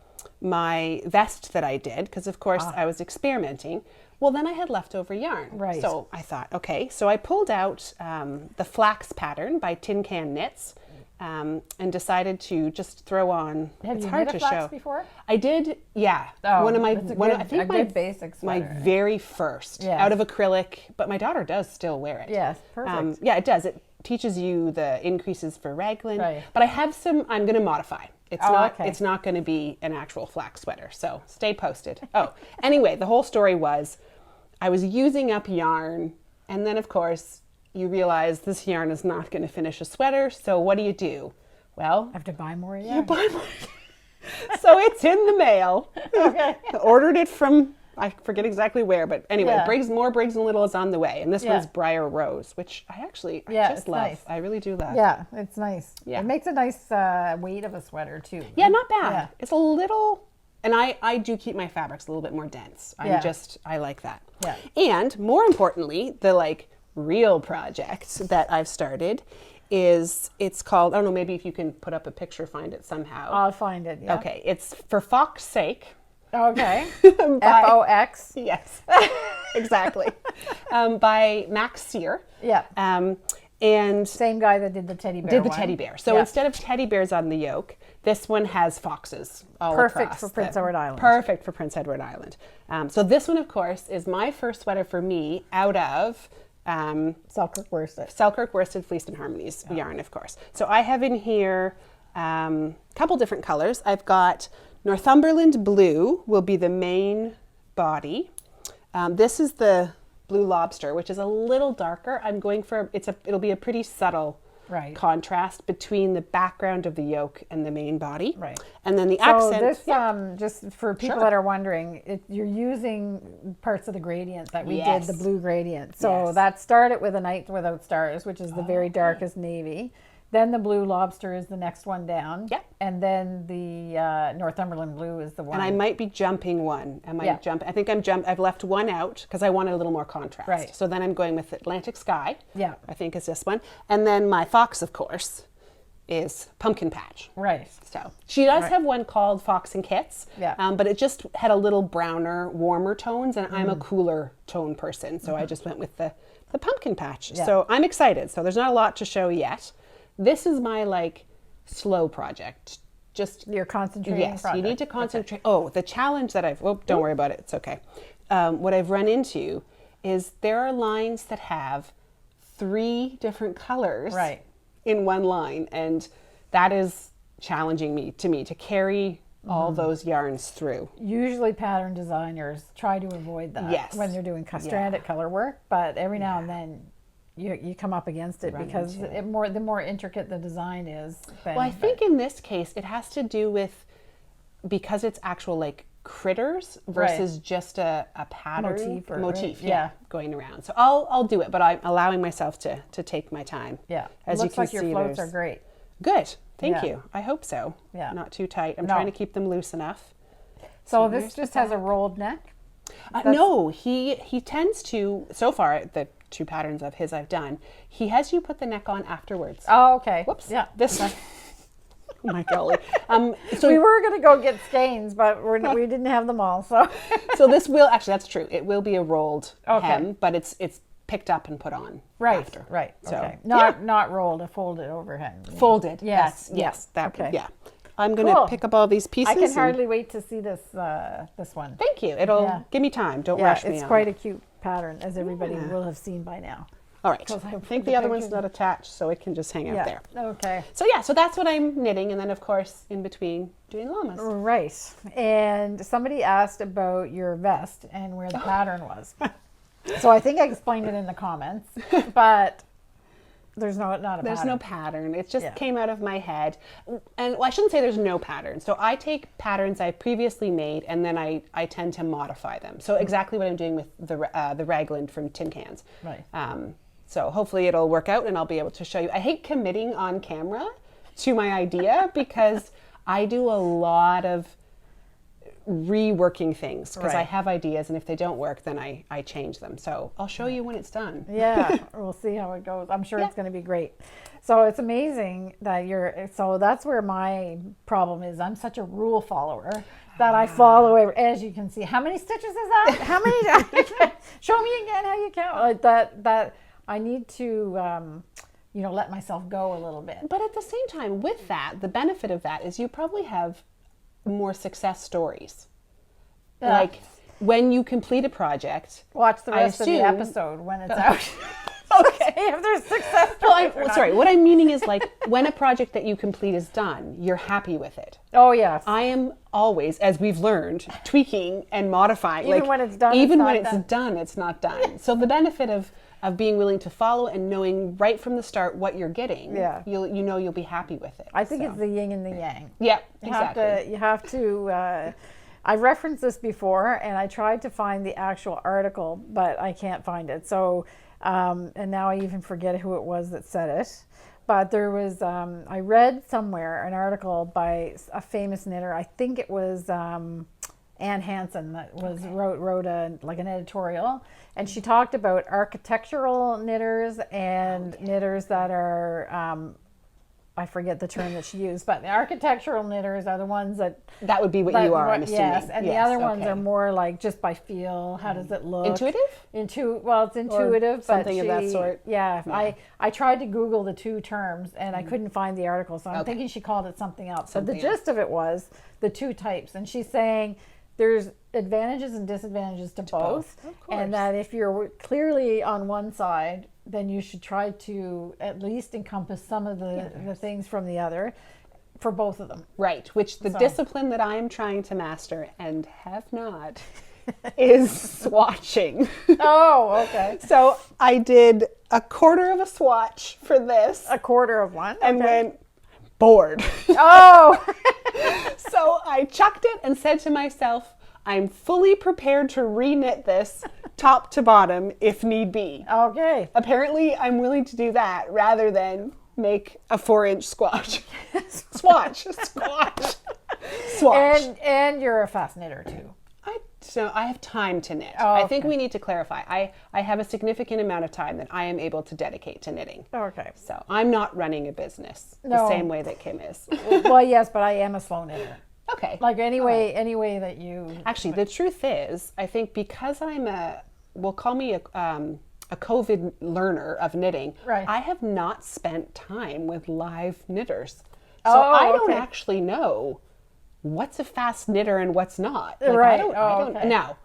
B: my vest that I did, because of course I was experimenting. Well, then I had leftover yarn.
A: Right.
B: So I thought, okay, so I pulled out the flax pattern by Tin Can Knits and decided to just throw on.
A: Have you knit a flax before?
B: I did, yeah.
A: Oh,
B: one of my,
A: I think my basic sweater.
B: My very first out of acrylic, but my daughter does still wear it.
A: Yes, perfect.
B: Yeah, it does. It teaches you the increases for raglan. Right. But I have some I'm going to modify. It's not going to be an actual flax sweater. So stay posted. Anyway, the whole story was I was using up yarn, and then of course you realize this yarn is not going to finish a sweater. So what do? Well,
A: I have to buy more yarn.
B: You buy more. So it's in the mail. Okay. I ordered it from, I forget exactly where, but anyway, more Briggs and Little is on the way. And this one's Briar Rose, which I just love. Nice. I really do love.
A: Yeah, it's nice. Yeah. It makes a nice weight of a sweater too. Right?
B: Yeah, not bad. Yeah. It's a little, and I do keep my fabrics a little bit more dense. I like that. Yeah. And more importantly, the real project that I've started it's called, I don't know, maybe if you can put up a picture, find it somehow.
A: I'll find it, yeah.
B: Okay, it's For Fox's Sake.
A: Okay. F-O-X.
B: Yes, exactly. By Max Sear.
A: Yeah.
B: And
A: same guy that did the teddy bear
B: teddy bear. So instead of teddy bears on the yoke, this one has foxes all
A: Perfect
B: across.
A: For Prince Edward Island.
B: Perfect for Prince Edward Island. So this one, of course, is my first sweater for me out of
A: Selkirk worsted.
B: Selkirk worsted Fleece and Harmonies yarn, of course. So I have in here a couple different colors. I've got Northumberland Blue will be the main body. This is the Blue Lobster, which is a little darker. I'm going for it'll be a pretty subtle contrast between the background of the yoke and the main body. Right. And then the accent.
A: This, just for people that are wondering, you're using parts of the gradient that we did, the blue gradient. So that started with A Night Without Stars, which is the very darkest navy. Then the Blue Lobster is the next one down. Yep. And then the Northumberland Blue is the one.
B: And I might be jumping one. I think I've left one out because I wanted a little more contrast. Right. So then I'm going with Atlantic Sky. Yeah. I think is this one. And then my fox, of course, is Pumpkin Patch. Right. So she does have one called Fox and Kits. Yeah. But it just had a little browner, warmer tones, and I'm a cooler tone person. So I just went with the Pumpkin Patch. Yeah. So I'm excited. So there's not a lot to show yet. This is my slow project. Just
A: your concentrating project.
B: You need to concentrate. Okay. Oh, the challenge that don't worry about it. It's okay. What I've run into is there are lines that have 3 different colors in one line, and that is challenging to me to carry all those yarns through.
A: Usually pattern designers try to avoid that when they're doing stranded color work, but every now and then you come up against it because the more intricate the design is.
B: Well, I think in this case it has to do with because it's actual critters versus just a pattern motif going around. So I'll do it, but I'm allowing myself to take my time.
A: Yeah, as it looks like your floats are great.
B: Good. Thank you. I hope so.
A: Yeah.
B: Not too tight. I'm trying to keep them loose enough.
A: So this just has a rolled neck?
B: No, he tends to, so far, the 2 patterns of his I've done, he has you put the neck on afterwards.
A: Oh, okay.
B: Whoops.
A: Yeah.
B: This. Oh my golly.
A: So we were going to go get skeins, but we didn't have them all. So
B: so this will, actually, that's true. It will be a rolled hem, but it's picked up and put on after.
A: Right.
B: So,
A: okay. Not rolled, a folded overhead.
B: Folded.
A: Yes.
B: Yes. That.
A: Okay.
B: Yeah. I'm going to pick up all these pieces.
A: I can hardly wait to see this one.
B: Thank you. It'll give me time. Don't rush me on.
A: It's quite a cute pattern, as everybody will have seen by now.
B: All right. I think the other one's not attached, so it can just hang out there.
A: Okay.
B: So so that's what I'm knitting, and then of course in between doing llamas.
A: Right. And somebody asked about your vest and where the pattern was. So I think I explained it in the comments, but there's not a pattern.
B: There's no pattern. It just came out of my head. And I shouldn't say there's no pattern. So I take patterns I've previously made and then I tend to modify them. So exactly what I'm doing with the raglan from Tin Cans.
A: Right.
B: So hopefully it'll work out and I'll be able to show you. I hate committing on camera to my idea because I do a lot of reworking things because I have ideas, and if they don't work, then I change them. So I'll show you when it's done.
A: Yeah, we'll see how it goes. I'm sure it's going to be great. So it's amazing that so that's where my problem is. I'm such a rule follower that I follow, as you can see. How many stitches is that? How many? Show me again how you count. Like that I need to let myself go a little bit.
B: But at the same time, with that, the benefit of that is you probably have more success stories. Like when you complete a project,
A: watch the rest of the episode when it's out.
B: Okay.
A: If there's success stories.
B: Sorry, what I'm meaning is like when a project that you complete is done, you're happy with it.
A: Oh yes.
B: I am always, as we've learned, tweaking and modifying.
A: Even when it's done,
B: it's not done. So the benefit of being willing to follow and knowing right from the start what you're getting, you'll be happy with it.
A: I think it's the yin and the yang.
B: Yeah, exactly.
A: You have to I referenced this before and I tried to find the actual article, but I can't find it. So, and now I even forget who it was that said it. But there was, I read somewhere an article by a famous knitter. I think it was Anne Hansen that wrote an editorial, and she talked about architectural knitters and knitters that are I forget the term that she used, but the architectural knitters are the ones that
B: would be what you are, I'm assuming.
A: Yes, and the other ones are more like just by feel. How does it look?
B: Intuitive?
A: Well, it's intuitive,
B: or something of that sort.
A: Yeah, I tried to Google the two terms and I couldn't find the article, so I'm thinking she called it something else. So the gist of it was the two types, and she's saying there's advantages and disadvantages to both, and that if you're clearly on one side, then you should try to at least encompass some of the things from the other for both of them.
B: Right, which the discipline that I am trying to master and have not is swatching.
A: Oh, okay.
B: So I did a quarter of a swatch for this.
A: A quarter of one?
B: And went bored.
A: Oh!
B: So I chucked it and said to myself, I'm fully prepared to re-knit this top to bottom if need be.
A: Okay.
B: Apparently, I'm willing to do that rather than make a 4-inch swatch. Swatch.
A: And you're a fast knitter too.
B: I have time to knit.
A: Oh, okay.
B: I think we need to clarify. I have a significant amount of time that I am able to dedicate to knitting.
A: Okay.
B: So I'm not running a business the same way that Kim is.
A: Well, yes, but I am a slow knitter.
B: Okay.
A: Like any way that you...
B: Actually, the truth is, I think because we'll call me a COVID learner of knitting, I have not spent time with live knitters. So I don't actually know what's a fast knitter and what's not. Like, I don't. Now,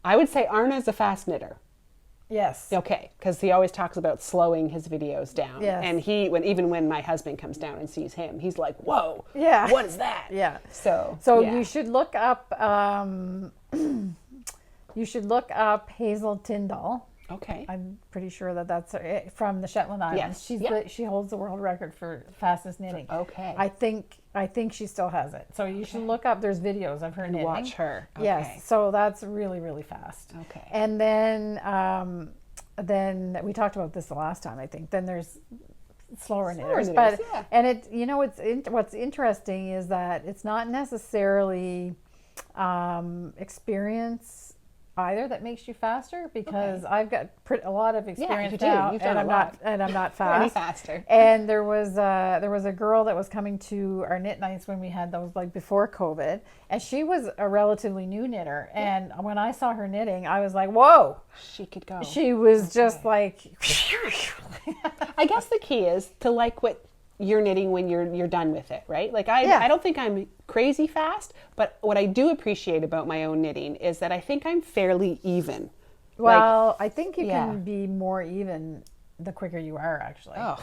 B: I would say Arna's a fast knitter.
A: Yes.
B: Okay, because he always talks about slowing his videos down.
A: Yes.
B: And even when my husband comes down and sees him, he's like, "Whoa, what is that?"
A: Yeah.
B: So
A: you should look up. Hazel Tyndall.
B: Okay.
A: I'm pretty sure that's from the Shetland Islands.
B: Yes.
A: She holds the world record for fastest knitting.
B: Okay.
A: I think she still has it. So you should look up. There's videos of her knitting.
B: Watch her. Okay.
A: Yes. So that's really, really fast.
B: Okay.
A: And then we talked about this the last time, I think. Then there's slower knitters. But and it, you know, what's interesting is that it's not necessarily experience either that makes you faster, because I've got a lot of experience now, and I'm not fast.
B: Any faster.
A: And there was a girl that was coming to our knit nights when we had those, like before COVID, and she was a relatively new knitter. And when I saw her knitting, I was like, whoa,
B: she could go.
A: She was just like.
B: I guess the key is to like what you're knitting when you're done with it, right? Like I don't think I'm crazy fast, but what I do appreciate about my own knitting is that I think I'm fairly even.
A: Well, I think you can be more even the quicker you are, actually. Oh,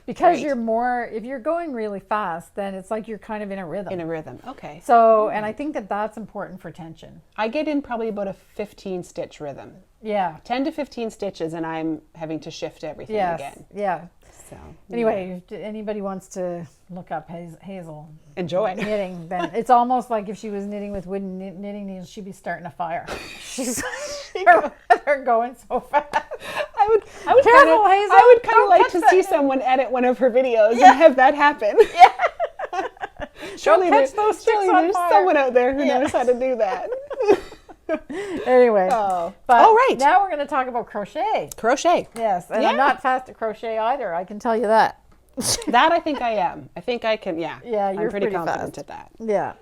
A: because you're more, if you're going really fast, then it's like you're kind of in a rhythm.
B: In a rhythm, okay.
A: So, and I think that that's important for tension.
B: I get in probably about a 15 stitch rhythm.
A: Yeah.
B: 10 to 15 stitches and I'm having to shift everything again.
A: Yeah.
B: So
A: anyway, if anybody wants to look up Hazel
B: enjoy
A: knitting, then it's almost like if she was knitting with wooden knitting needles, she'd be starting a fire. They're going so fast.
B: I would kind of like to see someone edit one of her videos and have that happen.
A: Yeah.
B: Surely
A: catch those sticks on
B: there's
A: fire.
B: someone out there who knows how to do that.
A: Anyway, but
B: right.
A: Now we're going to talk about crochet.
B: Crochet.
A: Yes, and I'm not fast at crochet either, I can tell you that.
B: That I think I am. I think I can,
A: Yeah, you're
B: I'm pretty confident
A: fast
B: at that.
A: Yeah.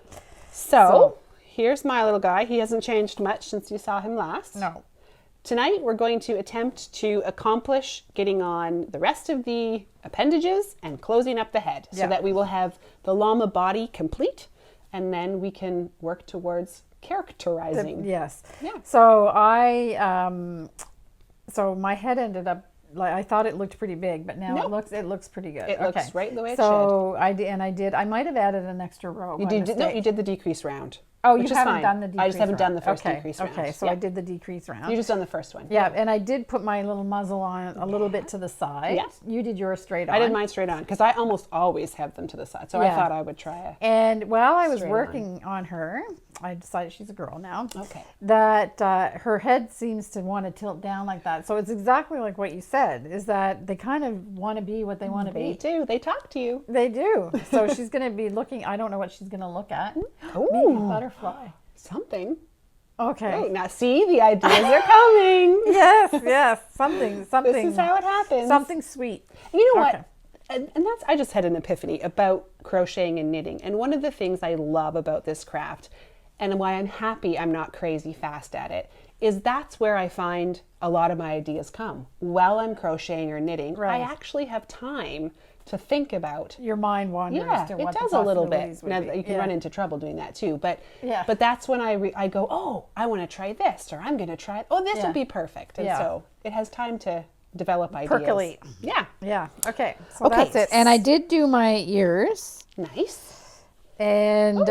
B: So, here's my little guy. He hasn't changed much since you saw him last.
A: No.
B: Tonight, we're going to attempt to accomplish getting on the rest of the appendages and closing up the head so that we will have the llama body complete, and then we can work towards characterizing.
A: Yes.
B: Yeah.
A: So so my head ended up, like, I thought it looked pretty big, but now it looks pretty good.
B: It looks right the way it should.
A: So I might have added an extra row.
B: You did the decrease round.
A: Oh, you haven't done the decrease round.
B: I just haven't done the first decrease round.
A: Okay, so I did the decrease round.
B: You just done the first one.
A: Yeah, and I did put my little muzzle on a little bit to the side.
B: Yes.
A: You did yours straight on.
B: I did mine straight on because I almost always have them to the side. So I thought I would try it.
A: And while I was working on her, I decided, she's a girl now, that her head seems to want to tilt down like that. So it's exactly like what you said, is that they kind of want to be what they want to be.
B: They do. They talk to you.
A: They do. So she's going to be looking, I don't know what she's going to look at.
B: Oh.
A: Maybe a butterfly.
B: Something.
A: Okay.
B: Oh, now see, the ideas are coming.
A: Yes. Something.
B: This is how it happens.
A: Something sweet.
B: You know what? And that's, I just had an epiphany about crocheting and knitting. And one of the things I love about this craft, and why I'm happy I'm not crazy fast at it, is that's where I find a lot of my ideas come. While I'm crocheting or knitting, I actually have time to think about.
A: Your mind wanders to what
B: it does a little bit. Now, you can run into trouble doing that too, but that's when I go, oh, I want to try this, or I'm going to try, this will be perfect. And so it has time to develop ideas.
A: Percolate.
B: Yeah.
A: Okay. So that's it. And I did do my ears.
B: Nice.
A: And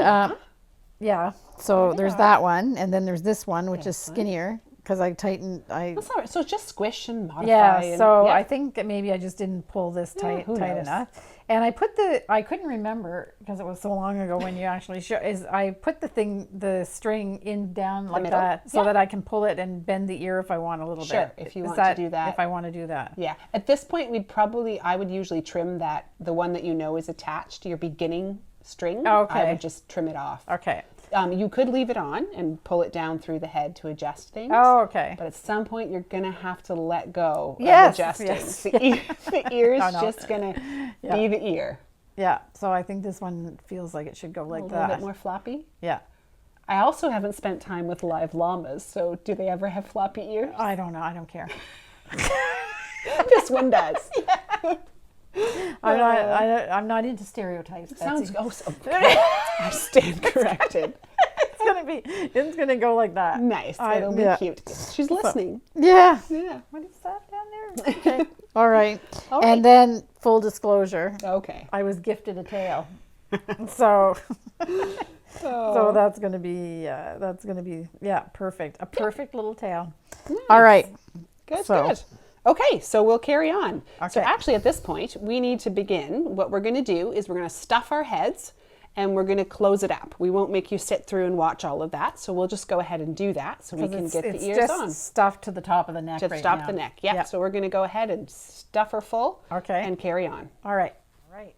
A: so there's that one, and then there's this one, which is skinnier. Because I tightened,
B: That's all right. So just squish and modify.
A: Yeah, so I think that maybe I just didn't pull this tight enough. And I couldn't remember, because it was so long ago when you actually I put the string in down like that, so that I can pull it and bend the ear if I want a little bit.
B: Sure, if you want to do that.
A: If I want to do that.
B: Yeah. At this point, I would usually trim the one that you know is attached to your beginning string.
A: Okay.
B: I would just trim it off.
A: Okay.
B: You could leave it on and pull it down through the head to adjust things.
A: Oh, okay.
B: But at some point, you're going to have to let go of adjusting.
A: Yes.
B: The ear is just going to be the ear.
A: Yeah. So I think this one feels like it should go like that.
B: A little bit more floppy?
A: Yeah.
B: I also haven't spent time with live llamas, so do they ever have floppy ears?
A: I don't know. I don't care.
B: This one does.
A: I'm not into stereotypes.
B: Sounds. I stand corrected.
A: It's gonna go like that.
B: Nice. It'll be cute. She's listening.
A: Yeah. What is that down there? Okay. All right. And then full disclosure.
B: Okay.
A: I was gifted a tail. So that's gonna be perfect. A perfect little tail. Nice. All right.
B: Good. Okay, so we'll carry on. Okay. So actually at this point, we need to begin. What we're going to do is we're going to stuff our heads, and we're going to close it up. We won't make you sit through and watch all of that. So we'll just go ahead and do that so we can get the ears on.
A: It's just stuffed to the top of the neck
B: Just
A: right
B: stop
A: now.
B: the neck. Yeah. So we're going to go ahead and stuff her full and carry on.
A: All right. All right.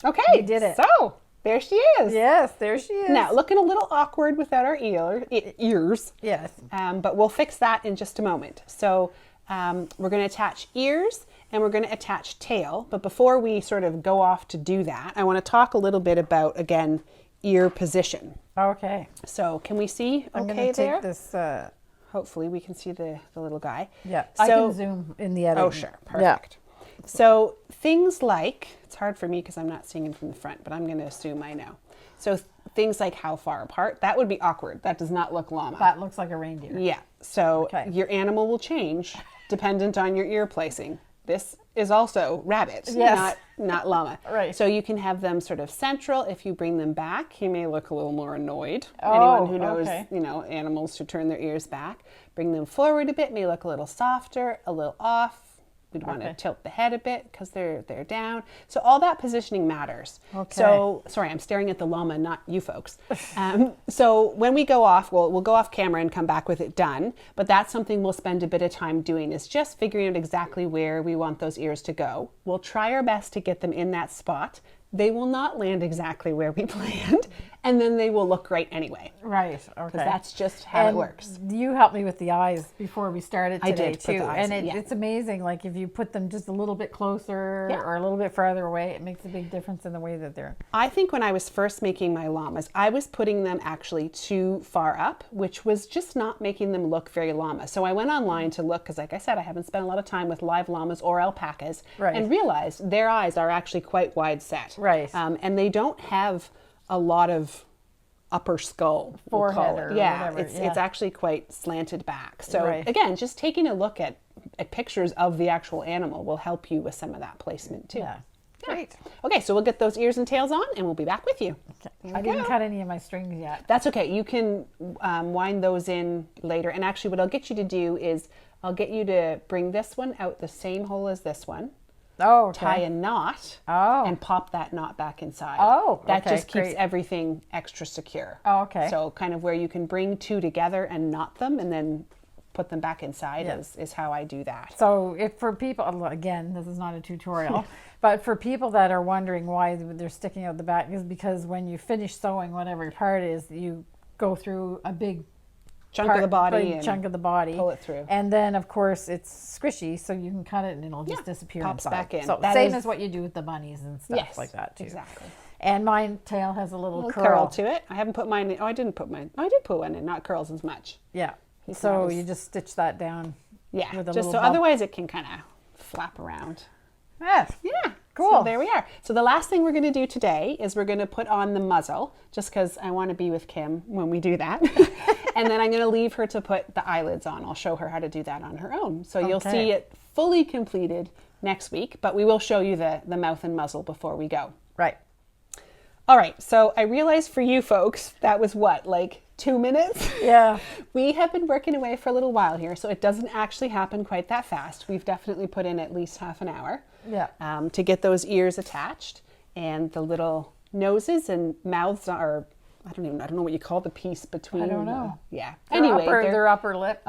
B: Okay.
A: We did it.
B: So there she is.
A: Yes, there she is.
B: Now, looking a little awkward without our ears.
A: Yes.
B: But we'll fix that in just a moment. So we're going to attach ears and we're going to attach tail. But before we sort of go off to do that, I want to talk a little bit about, again, ear position.
A: Okay.
B: So can we see
A: I'm
B: okay there?
A: Take this,
B: hopefully we can see the little guy.
A: Yeah,
B: so,
A: I can zoom in the editing.
B: Oh, sure. Perfect. Yeah. So things like, it's hard for me because I'm not seeing him from the front, but I'm going to assume I know. So things like how far apart, that would be awkward. That does not look llama.
A: That looks like a reindeer.
B: Yeah. So your animal will change dependent on your ear placing. This is also rabbit, not llama.
A: Right.
B: So you can have them sort of central. If you bring them back, he may look a little more annoyed.
A: Oh,
B: anyone who knows, animals who turn their ears back. Bring them forward a bit, may look a little softer, a little off. We'd want to tilt the head a bit because they're down. So all that positioning matters.
A: Okay.
B: So, sorry, I'm staring at the llama, not you folks. So when we go off, we'll go off camera and come back with it done. But that's something we'll spend a bit of time doing, is just figuring out exactly where we want those ears to go. We'll try our best to get them in that spot. They will not land exactly where we planned, and then they will look great anyway.
A: Right, okay.
B: Because that's just how it works.
A: You helped me with the eyes before we started today.
B: I did too.
A: And it's amazing, like if you put them just a little bit closer or a little bit farther away, it makes a big difference in the way that they're...
B: I think when I was first making my llamas, I was putting them actually too far up, which was just not making them look very llama. So I went online to look, because like I said, I haven't spent a lot of time with live llamas or alpacas, and realized their eyes are actually quite wide set.
A: Right.
B: And they don't have a lot of upper skull,
A: forehead or whatever.
B: It's actually quite slanted back. So again, just taking a look at pictures of the actual animal will help you with some of that placement too.
A: Yeah. Great.
B: Okay, so we'll get those ears and tails on and we'll be back with you.
A: Okay. I didn't cut any of my strings yet.
B: That's okay. You can wind those in later. And actually what I'll get you to do is I'll get you to bring this one out the same hole as this one.
A: Oh, okay.
B: Tie a knot and pop that knot back inside.
A: Oh,
B: that just keeps everything extra secure.
A: Oh, okay.
B: So kind of where you can bring two together and knot them and then put them back inside is how I do that.
A: So if for people, again, this is not a tutorial, but for people that are wondering why they're sticking out the back, is because when you finish sewing whatever part is, you go through a big
B: chunk of the body and pull it through, and
A: then of course it's squishy, so you can cut it and it'll just disappear.
B: Pops
A: inside.
B: back in.
A: So same as what you do with the bunnies and stuff like that too.
B: Exactly.
A: And my tail has a little
B: curl to it. I haven't put mine in. Oh, I didn't put mine. Oh, I did put one in. Not curls as much.
A: Yeah. So you just stitch that down.
B: Yeah. With a just so otherwise it can kind of flap around.
A: Yes.
B: Yeah.
A: Cool.
B: So there we are. So the last thing we're going to do today is we're going to put on the muzzle, just because I want to be with Kim when we do that. And then I'm going to leave her to put the eyelids on. I'll show her how to do that on her own. So you'll see it fully completed next week, but we will show you the mouth and muzzle before we go.
A: Right.
B: All right. So I realized for you folks, that was what, like 2 minutes?
A: Yeah.
B: We have been working away for a little while here, so it doesn't actually happen quite that fast. We've definitely put in at least half an hour.
A: Yeah.
B: To get those ears attached, and the little noses and mouths are, I don't know what you call the piece between.
A: I don't know.
B: Anyway,
A: their upper lip,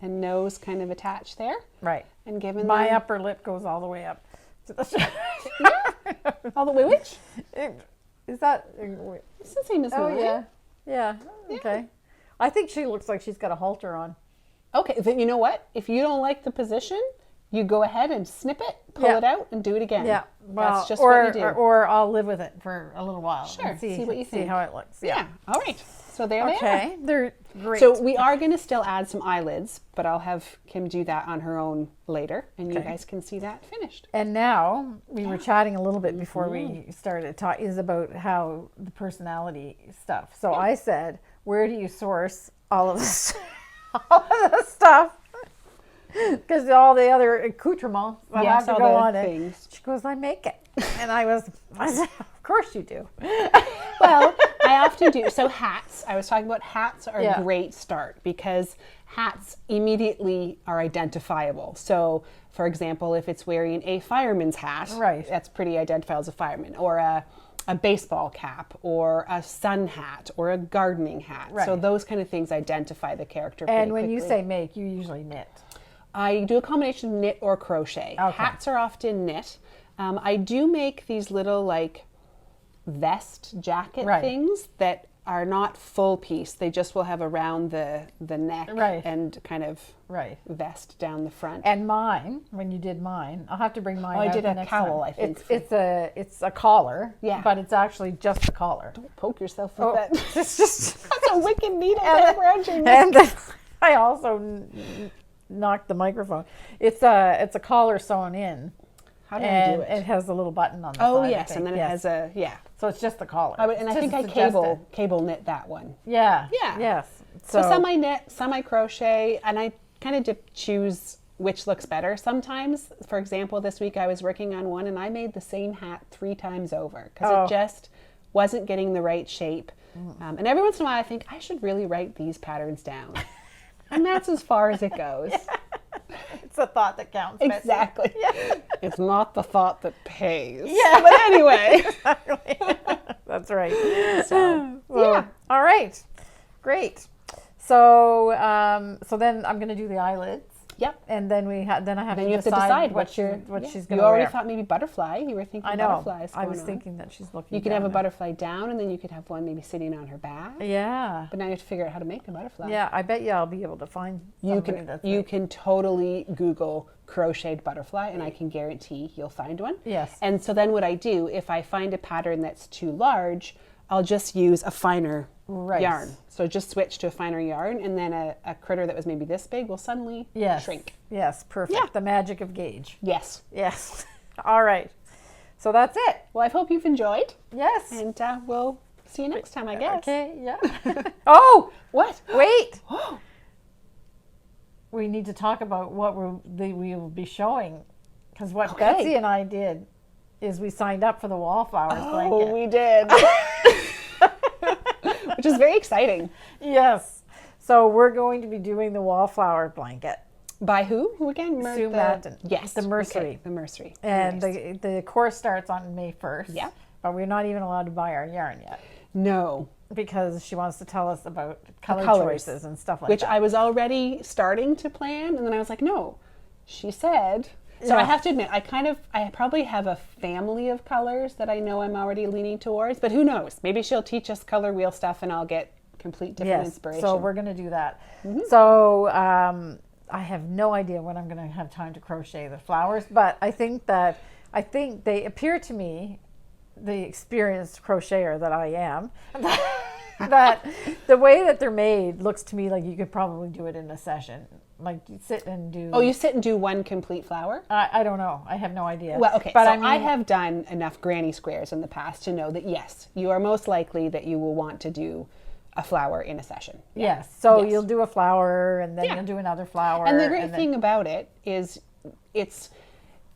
B: and nose kind of attached there.
A: Right.
B: And given
A: my upper lip goes all the way up.
B: All the way which?
A: Is that?
B: It's the same as mine.
A: Yeah. Okay. I think she looks like she's got a halter on.
B: Okay, then you know what? If you don't like the position, you go ahead and snip it, pull it out, and do it again.
A: Yeah,
B: well, that's just what you do.
A: Or I'll live with it for a little while.
B: Sure,
A: and
B: see what you think.
A: See how it looks.
B: Yeah. All right. So there they are.
A: Okay, they're great.
B: So we are going to still add some eyelids, but I'll have Kim do that on her own later, and you guys can see that finished.
A: And now we were chatting a little bit before we started talking is about how the personality stuff. So I said, where do you source all of this, stuff? Because all the other accoutrements that have to go on it. She goes, I make it. And I said, of course you do.
B: Well, I often do. So hats, I was talking about hats are a great start because hats immediately are identifiable. So for example, if it's wearing a fireman's hat, that's pretty identifiable as a fireman, or a a baseball cap or a sun hat or a gardening hat. Right. So those kind of things identify the character pretty quickly.
A: And when you say make, you usually knit?
B: I do a combination of knit or crochet. Okay. Hats are often knit. I do make these little like vest jacket things that are not full piece. They just will have around the neck and kind of vest down the front.
A: And mine, when you did mine, I'll have to bring mine out.
B: I did a cowl, I think.
A: It's a collar, but it's actually just a collar.
B: Don't poke yourself with that.
A: It's just
B: that's a wicked needle around your neck.
A: And then I also knocked the microphone. It's a collar sewn in.
B: How do I do it?
A: It has a little button on the side.
B: Oh, yes, and then it has a,
A: So it's just the collar.
B: And I think I cable knit that one.
A: Yeah.
B: Yeah.
A: Yes.
B: So some I knit, some I crochet, and I kind of choose which looks better sometimes. For example, this week I was working on one and I made the same hat 3 times over because it just wasn't getting the right shape. And every once in a while I think I should really write these patterns down. And that's as far as it goes.
A: It's the thought that counts.
B: Exactly. Yeah. It's not the thought that pays. Yeah. But anyway.
A: Exactly. That's right. So, yeah. All right. Great. So, then I'm going to do the eyelids.
B: Yep.
A: And then I have
B: to
A: decide what she's going to wear.
B: You already thought maybe butterfly. You were thinking butterflies.
A: I was thinking that she's looking.
B: You could have a butterfly down, and then you could have one maybe sitting on her back.
A: Yeah.
B: But now you have to figure out how to make a butterfly.
A: Yeah, I bet you I'll be able to find.
B: You can totally Google crocheted butterfly, and I can guarantee you'll find one.
A: Yes.
B: And so then what I do, if I find a pattern that's too large, I'll just use a finer yarn. So just switch to a finer yarn, and then a critter that was maybe this big will suddenly shrink.
A: Yes, perfect. Yeah. The magic of gauge.
B: Yes.
A: Yes. All right. So that's it.
B: Well, I hope you've enjoyed.
A: Yes.
B: And we'll see you next time, I guess.
A: Okay, yeah. Oh!
B: What?
A: Wait! We need to talk about what we will be showing. Because what Betsy and I did is we signed up for the wallflowers blanket.
B: Oh, we did. Which is very exciting.
A: Yes. So we're going to be doing the wallflower blanket.
B: By who? Who again?
A: Sue Madden.
B: Yes.
A: The Mercerie.
B: Okay, the Mercerie.
A: And the course starts on May 1st.
B: Yeah.
A: But we're not even allowed to buy our yarn yet.
B: No.
A: Because she wants to tell us about color choices and stuff like
B: that. Which
A: that.
B: I was already starting to plan, and then I was like, no. She said... So I have to admit, I probably have a family of colors that I know I'm already leaning towards, but who knows? Maybe she'll teach us color wheel stuff and I'll get complete different inspiration.
A: So we're going to do that. Mm-hmm. So I have no idea when I'm going to have time to crochet the flowers, but I think they appear to me, the experienced crocheter that I am, that the way that they're made looks to me like you could probably do it in a session. Like you sit and do...
B: Oh, you sit and do one complete flower?
A: I don't know. I have no idea.
B: Well, okay. But I have done enough granny squares in the past to know that, yes, you are most likely that you will want to do a flower in a session.
A: Yeah. Yes. So you'll do a flower and then you'll do another flower.
B: And the great thing about it is it's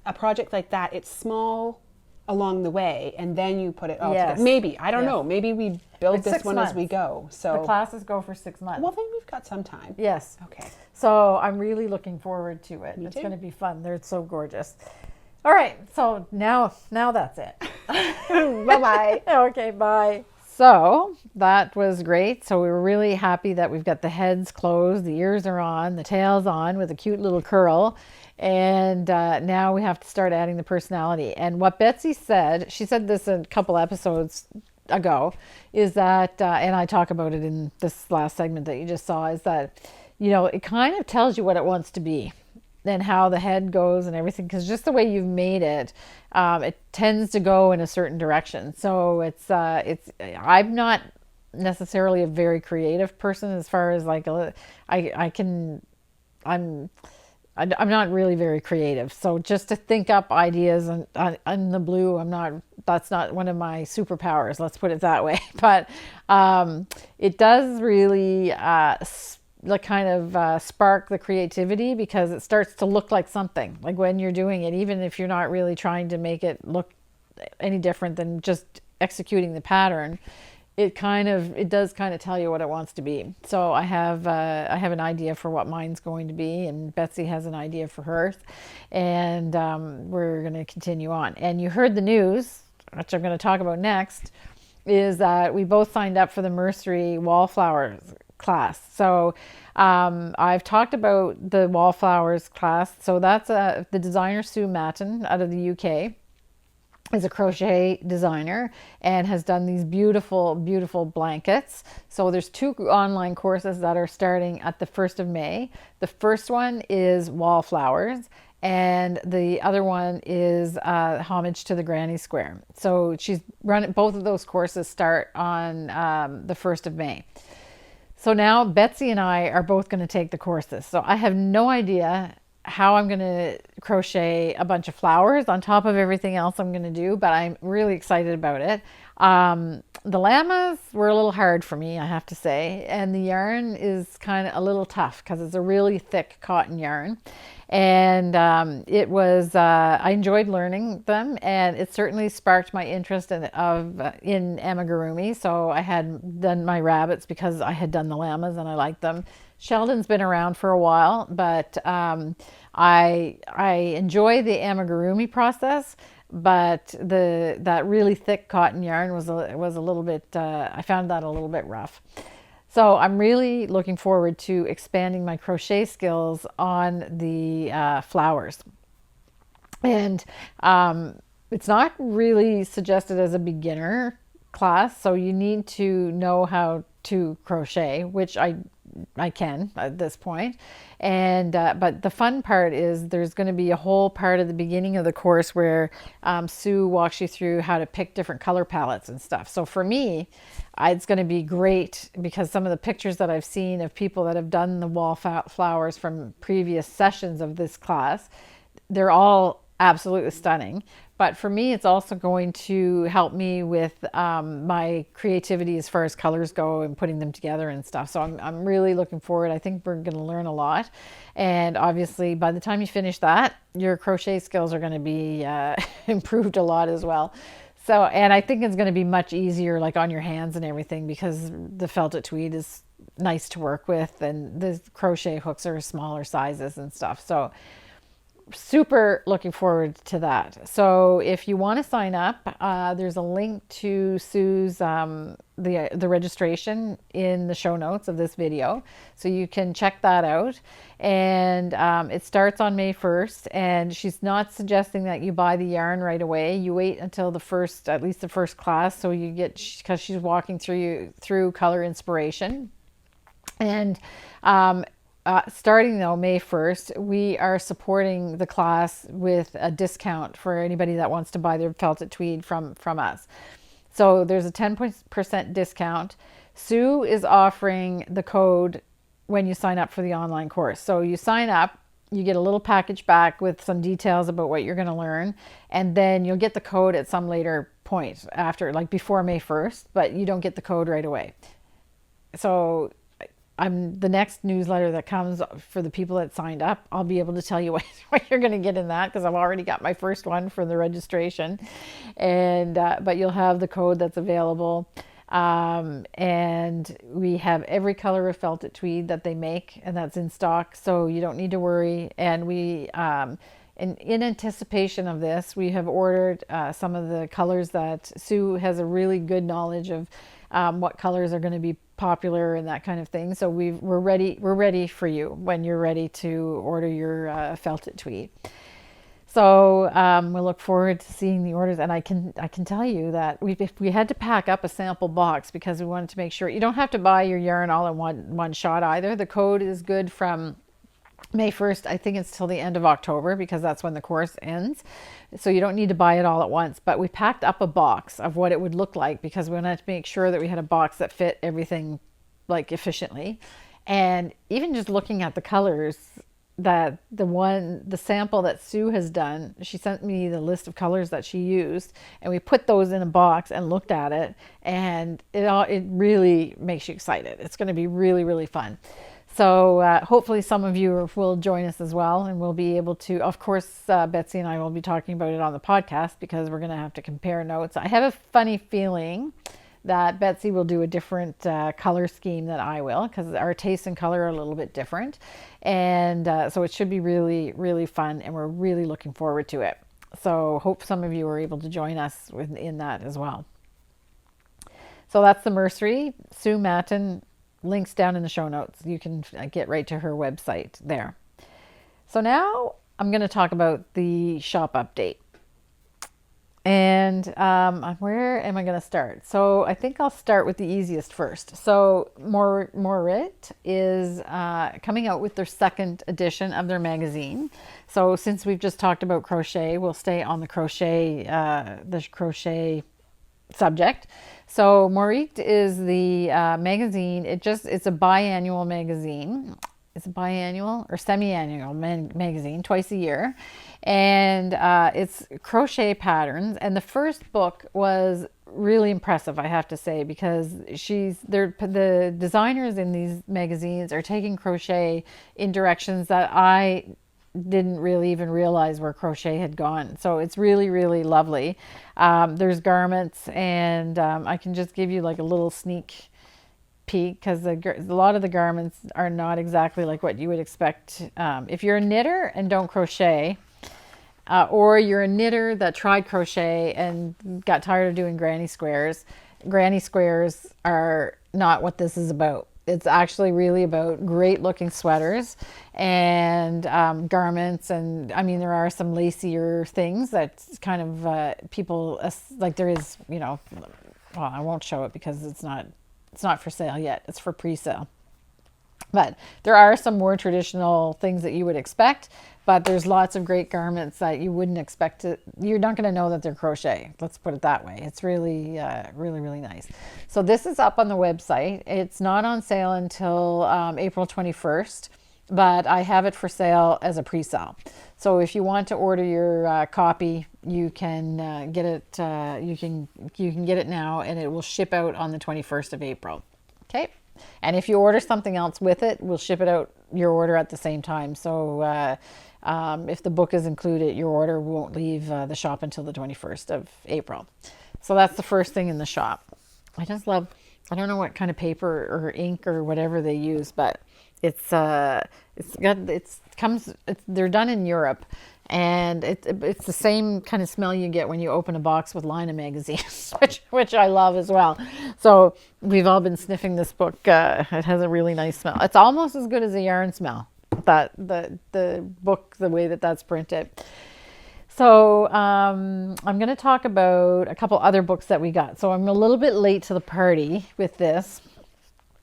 B: a project like that. It's small along the way and then you put it all together. Maybe. I don't know. Maybe we build this one as we go. So
A: the classes go for 6 months.
B: Well, then we've got some time.
A: Yes.
B: Okay.
A: So I'm really looking forward to it. It's going to be fun. They're so gorgeous. All right. So now that's it.
B: Bye-bye.
A: Okay, bye. So that was great. So we were really happy that we've got the heads closed, the ears are on, the tail's on with a cute little curl. And now we have to start adding the personality. And what Betsy said, she said this a couple episodes ago, is that, and I talk about it in this last segment that you just saw, is that, you know, it kind of tells you what it wants to be and how the head goes and everything, because just the way you've made it, it tends to go in a certain direction. So I'm not necessarily a very creative person as far as like, I'm not really very creative. So just to think up ideas on the blue, that's not one of my superpowers, let's put it that way. But it does really spark the creativity, because it starts to look like something, like when you're doing it, even if you're not really trying to make it look any different than just executing the pattern. It does kind of tell you what it wants to be. So I have an idea for what mine's going to be, and Betsy has an idea for hers, and we're going to continue on. And you heard the news which I'm going to talk about next, is that we both signed up for the Mercerie wallflowers class. So I've talked about the wallflowers class. So that's the designer Sue Matten out of the UK is a crochet designer and has done these beautiful, beautiful blankets. So there's 2 online courses that are starting at the 1st of May. The first one is wallflowers, and the other one is homage to the Granny Square. So she's run both of those courses start on the 1st of May. So now Betsy and I are both going to take the courses. So I have no idea how I'm going to crochet a bunch of flowers on top of everything else I'm going to do, but I'm really excited about it. The llamas were a little hard for me, I have to say, and the yarn is kind of a little tough because it's a really thick cotton yarn. And I enjoyed learning them, and it certainly sparked my interest in amigurumi. So I had done my rabbits because I had done the llamas and I liked them. Sheldon's been around for a while, but I enjoy the amigurumi process. But that really thick cotton yarn was a little bit. I found that a little bit rough. So I'm really looking forward to expanding my crochet skills on the flowers. And it's not really suggested as a beginner class, so you need to know how to crochet, which I can at this point. And but the fun part is there's going to be a whole part of the beginning of the course where Sue walks you through how to pick different color palettes and stuff. So for me, it's going to be great because some of the pictures that I've seen of people that have done the wallflowers from previous sessions of this class, they're all absolutely stunning. But for me, it's also going to help me with my creativity as far as colors go and putting them together and stuff. So I'm really looking forward. I think we're going to learn a lot. And obviously, by the time you finish that, your crochet skills are going to be improved a lot as well. So, and I think it's going to be much easier, like on your hands and everything, because the felted tweed is nice to work with and the crochet hooks are smaller sizes and stuff. So super looking forward to that. So if you want to sign up, there's a link to Sue's the registration in the show notes of this video, so you can check that out. And it starts on May 1st, and she's not suggesting that you buy the yarn right away. You wait until at least the first class, so you get, because she's walking through color inspiration. And starting though May 1st, we are supporting the class with a discount for anybody that wants to buy their felted tweed from us. So there's a 10% discount. Sue is offering the code when you sign up for the online course. So you sign up, you get a little package back with some details about what you're going to learn, and then you'll get the code at some later point after, like before May 1st, but you don't get the code right away. So the next newsletter that comes for the people that signed up, I'll be able to tell you what you're going to get in that, because I've already got my first one for the registration. And but you'll have the code that's available. And we have every color of felted tweed that they make, and that's in stock, so you don't need to worry. And we in anticipation of this, we have ordered some of the colors that Sue has a really good knowledge of, what colors are going to be popular and that kind of thing. So we're ready for you when you're ready to order your felted tweed. So we look forward to seeing the orders, and I can tell you that if we had to pack up a sample box, because we wanted to make sure you don't have to buy your yarn all in one shot either. The code is good from May 1st, I think it's till the end of October, because that's when the course ends. So you don't need to buy it all at once, but we packed up a box of what it would look like, because we wanted to make sure that we had a box that fit everything like efficiently. And even just looking at the colors, that the sample that Sue has done, she sent me the list of colors that she used, and we put those in a box and looked at it, and it really makes you excited. It's going to be really, really fun. So hopefully some of you will join us as well, and we'll be able to, of course, Betsy and I will be talking about it on the podcast, because we're going to have to compare notes. I have a funny feeling that Betsy will do a different color scheme than I will, because our tastes in color are a little bit different. And so it should be really, really fun, and we're really looking forward to it. So hope some of you were able to join us in that as well. So that's the Mercerie. Sue Matten, links down in the show notes. You can get right to her website there. So now I'm going to talk about the shop update. And where am I going to start? So I think I'll start with the easiest first. So Moorit is coming out with their second edition of their magazine. So since we've just talked about crochet, we'll stay on the crochet subject. So Moorit is the magazine. It's a biannual magazine. It's a biannual or semi-annual magazine, twice a year. And it's crochet patterns. And the first book was really impressive, I have to say, because the designers in these magazines are taking crochet in directions that I didn't really even realize where crochet had gone. So it's really, really lovely. There's garments, and I can just give you like a little sneak peek, because a lot of the garments are not exactly like what you would expect. If you're a knitter and don't crochet, or you're a knitter that tried crochet and got tired of doing granny squares are not what this is about. It's actually really about great looking sweaters and garments. And I mean, there are some lacier things that kind of people like there is, well, I won't show it because it's not for sale yet. It's for pre-sale. But there are some more traditional things that you would expect, but there's lots of great garments that you wouldn't expect you're not going to know that they're crochet. Let's put it that way. It's really, really, really nice. So this is up on the website. It's not on sale until April 21st, but I have it for sale as a pre-sale. So if you want to order your copy, you can get it. You can get it now, and it will ship out on the 21st of April. Okay. And if you order something else with it, we'll ship it out your order at the same time. So if the book is included, your order won't leave the shop until the 21st of April. So that's the first thing in the shop. I just love, I don't know what kind of paper or ink or whatever they use, but they're done in Europe. And it's the same kind of smell you get when you open a box with Llama magazines, which I love as well. So we've all been sniffing this book. It has a really nice smell. It's almost as good as a yarn smell, the book, the way that's printed. So I'm going to talk about a couple other books that we got. So I'm a little bit late to the party with this.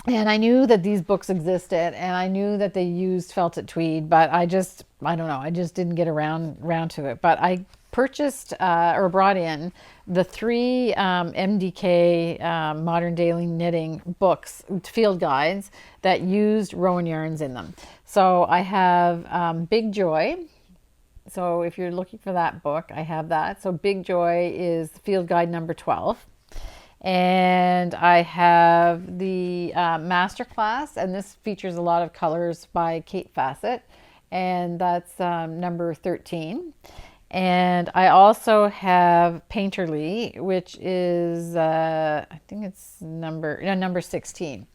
A: And I knew that these books existed, and I knew that they used felted tweed, but I don't know, I just didn't get around to it. But I purchased or brought in the 3 MDK Modern Daily Knitting books, field guides, that used Rowan yarns in them. So I have Big Joy. So if you're looking for that book, I have that. So Big Joy is field guide number 12. And I have the Masterclass, and this features a lot of colors by Kate Fassett, and that's number 13. And I also have Painterly, which is, I think it's number 16.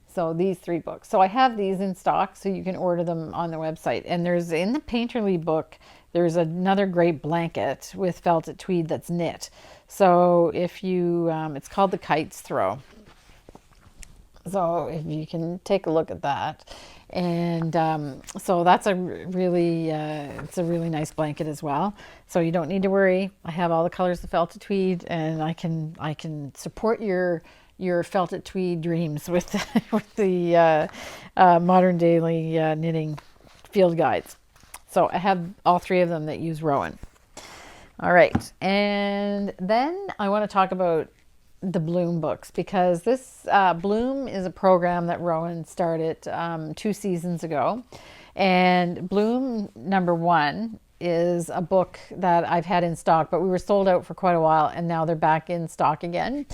A: So these 3 books. So I have these in stock, so you can order them on the website. And there's, in the Painterly book, there's another great blanket with felted tweed that's knit. So if you, it's called the Kite's Throw. So if you can take a look at that. And so that's it's a really nice blanket as well. So you don't need to worry. I have all the colors of felted tweed, and I can support your felted tweed dreams with the Modern Daily Knitting field guides. So I have all 3 of them that use Rowan. All right, and then I want to talk about the Bloom books, because this Bloom is a program that Rowan started 2 seasons ago, and Bloom number 1 is a book that I've had in stock, but we were sold out for quite a while, and now they're back in stock again.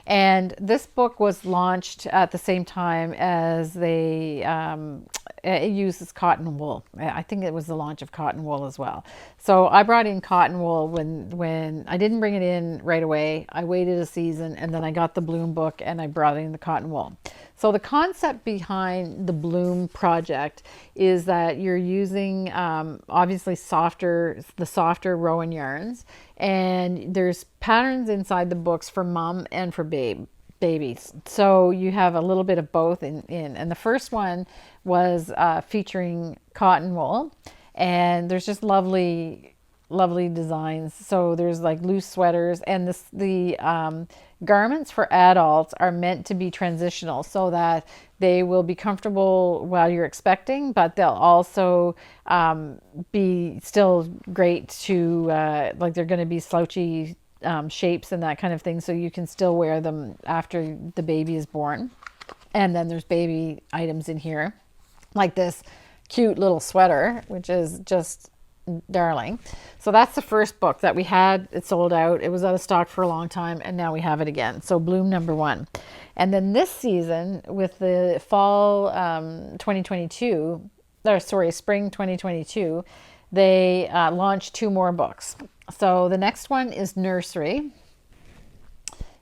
A: And this book was launched at the same time as it uses cotton wool. I think it was the launch of cotton wool as well. So I brought in cotton wool when I didn't bring it in right away. I waited a season, and then I got the Bloom book and I brought in the cotton wool. So the concept behind the Bloom project is that you're using obviously the softer Rowan yarns, and there's patterns inside the books for mom and for babies. So you have a little bit of both in. And the first one was featuring cotton wool, and there's just lovely designs. So there's like loose sweaters, and the garments for adults are meant to be transitional so that they will be comfortable while you're expecting, but they'll also be still great to like they're going to be slouchy shapes and that kind of thing, so you can still wear them after the baby is born. And then there's baby items in here, like this cute little sweater, which is just darling. So that's the first book that we had. It sold out. It was out of stock for a long time, and now we have it again. So Bloom #1. And then this season, with the fall 2022, or sorry, spring 2022, they launched 2 more books. So the next one is Nursery,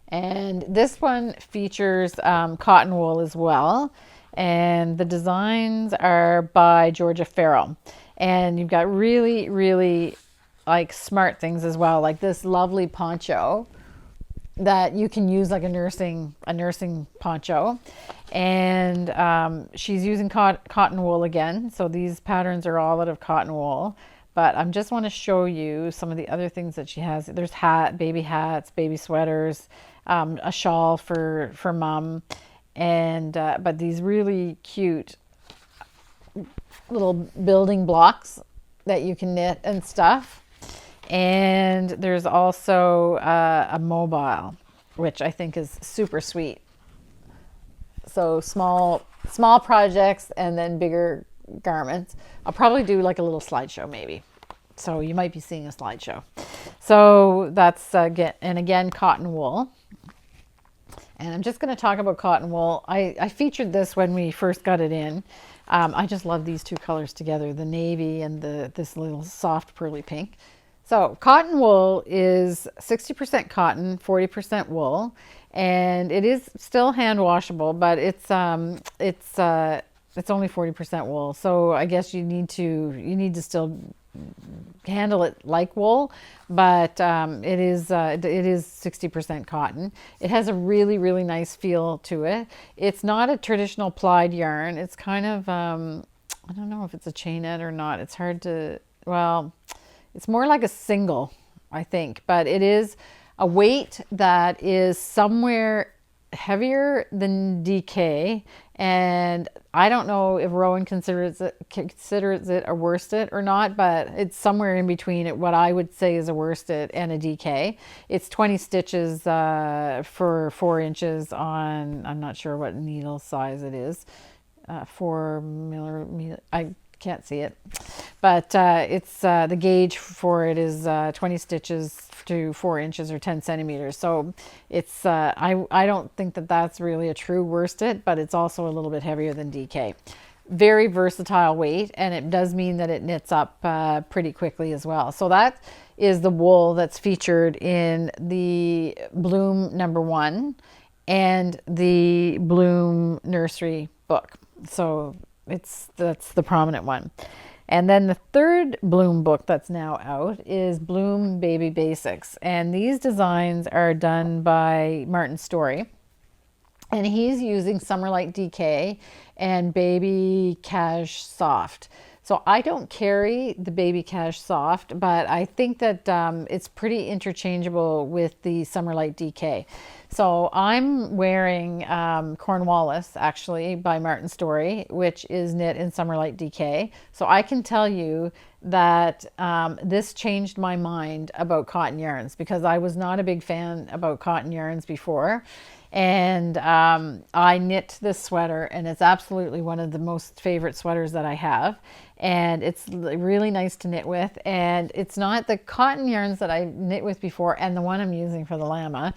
A: and this one features cotton wool as well, and the designs are by Georgia Farrell. And you've got really like smart things as well, like this lovely poncho that you can use like a nursing poncho. And she's using cotton wool again. So these patterns are all out of cotton wool. But I just want to show you some of the other things that she has. There's baby hats, baby sweaters, a shawl for mom, and but these really cute little building blocks that you can knit and stuff. And there's also a mobile, which I think is super sweet. So small projects and then bigger garments. I'll probably do like a little slideshow maybe. So you might be seeing a slideshow. So that's again cotton wool. And I'm just going to talk about cotton wool. I featured this when we first got it in. I just love these 2 colors together, the navy and this little soft pearly pink. So cotton wool is 60% cotton, 40% wool, and it is still hand washable, but it's only 40% wool. So I guess you need to still handle it like wool, but it is 60% cotton. It has a really nice feel to it. It's not a traditional plied yarn. It's kind of I don't know if it's a chainette or not. It's hard to, well, it's more like a single, I think, but it is a weight that is somewhere heavier than DK, and I don't know if Rowan considers it a worsted or not, but it's somewhere in between what I would say is a worsted and a DK. It's 20 stitches for 4 inches on, I'm not sure what needle size it is, 4 millimeter, I can't see it, but it's the gauge for it is 20 stitches to 4 inches or 10 centimeters. So it's I don't think that that's really a true worsted, but it's also a little bit heavier than DK. Very versatile weight, and it does mean that it knits up pretty quickly as well. So that is the wool that's featured in the Bloom #1 and the Bloom Nursery book. So that's the prominent one. And then the third Bloom book that's now out is Bloom Baby Basics. And these designs are done by Martin Storey. And he's using Summerlite DK and Baby Cash Soft. So I don't carry the Baby Cash Soft, but I think that it's pretty interchangeable with the Summerlite DK. So I'm wearing Cornwallis, actually, by Martin Storey, which is knit in Summerlite DK. So I can tell you that this changed my mind about cotton yarns, because I was not a big fan about cotton yarns before. And I knit this sweater, and it's absolutely one of the most favorite sweaters that I have. And it's really nice to knit with. And it's not the cotton yarns that I knit with before, and the one I'm using for the Llama,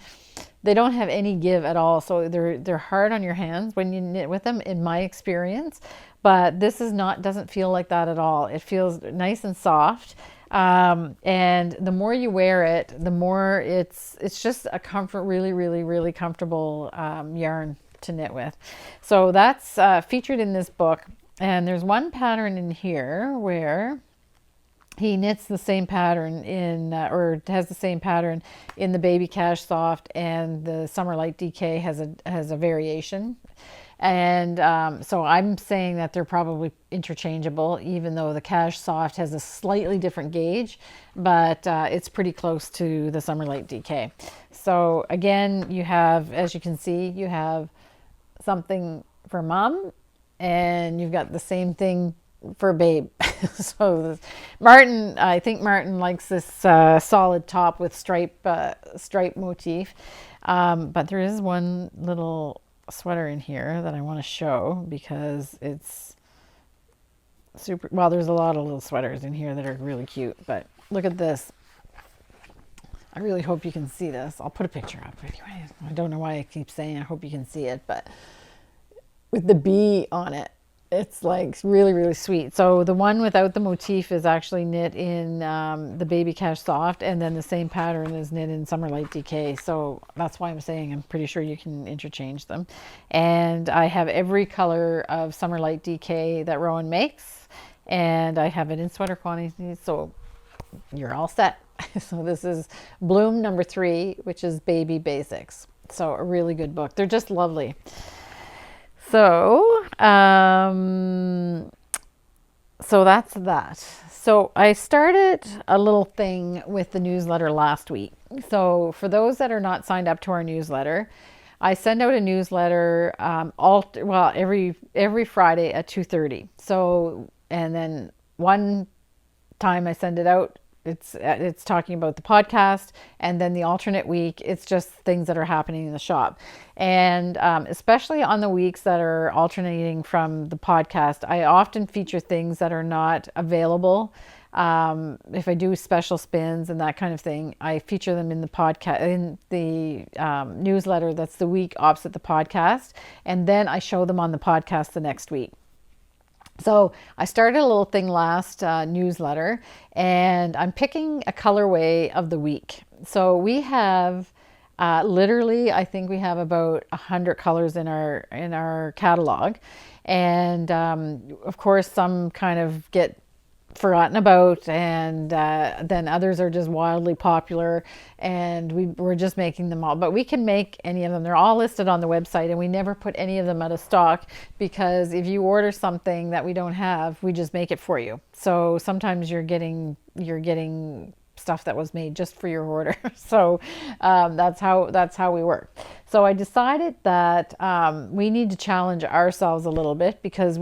A: they don't have any give at all. So they're hard on your hands when you knit with them, in my experience. But this doesn't feel like that at all. It feels nice and soft. And the more you wear it, the more it's just a really comfortable yarn to knit with. So that's featured in this book. And there's one pattern in here where he knits the same pattern in, or has the same pattern in the Baby Cash Soft, and the Summerlite DK has a variation. And so I'm saying that they're probably interchangeable, even though the Cash Soft has a slightly different gauge, but it's pretty close to the Summerlite DK. So again, you have, as you can see, you have something for mom, and you've got the same thing for babe. So Martin, I think Martin likes this solid top with stripe motif, but there is one little sweater in here that I want to show because it's super, well, there's a lot of little sweaters in here that are really cute, but look at this. I really hope you can see this. I'll put a picture up anyway. I don't know why I keep saying I hope you can see it, but with the bee on it, it's like really, really sweet. So the one without the motif is actually knit in the Baby Cash Soft, and then the same pattern is knit in Summerlite DK. So that's why I'm saying I'm pretty sure you can interchange them. And I have every color of Summerlite DK that Rowan makes, and I have it in sweater quantities, so you're all set. So this is Bloom number 3, which is Baby Basics. So a really good book. They're just lovely. So, so that's that. So I started a little thing with the newsletter last week. So for those that are not signed up to our newsletter, I send out a newsletter every Friday at 2:30. So, and then one time I send it out, it's talking about the podcast, and then the alternate week, it's just things that are happening in the shop. And especially on the weeks that are alternating from the podcast, I often feature things that are not available. If I do special spins and that kind of thing, I feature them in the podcast, in the newsletter that's the week opposite the podcast, and then I show them on the podcast the next week. So I started a little thing last newsletter, and I'm picking a colorway of the week. So we have literally, I think we have about 100 colors in our catalog, and of course some kind of get forgotten about, and then others are just wildly popular, and we're just making them all. But we can make any of them. They're all listed on the website, and we never put any of them out of stock, because if you order something that we don't have, we just make it for you. So sometimes you're getting stuff that was made just for your order. So that's how we work. So I decided that we need to challenge ourselves a little bit, because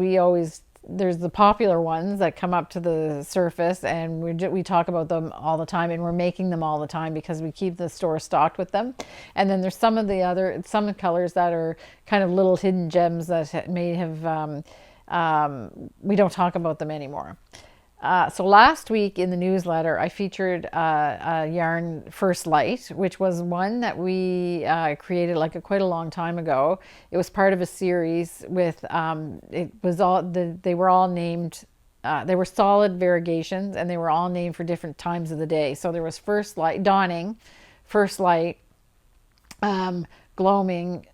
A: there's the popular ones that come up to the surface, and we talk about them all the time, and we're making them all the time because we keep the store stocked with them. And then there's some colors that are kind of little hidden gems that may have, we don't talk about them anymore. So last week in the newsletter, I featured a yarn, First Light, which was one that we created quite a long time ago. It was part of a series with, they were all named, they were solid variegations, and they were all named for different times of the day. So there was First Light, Dawning, First Light, Gloaming,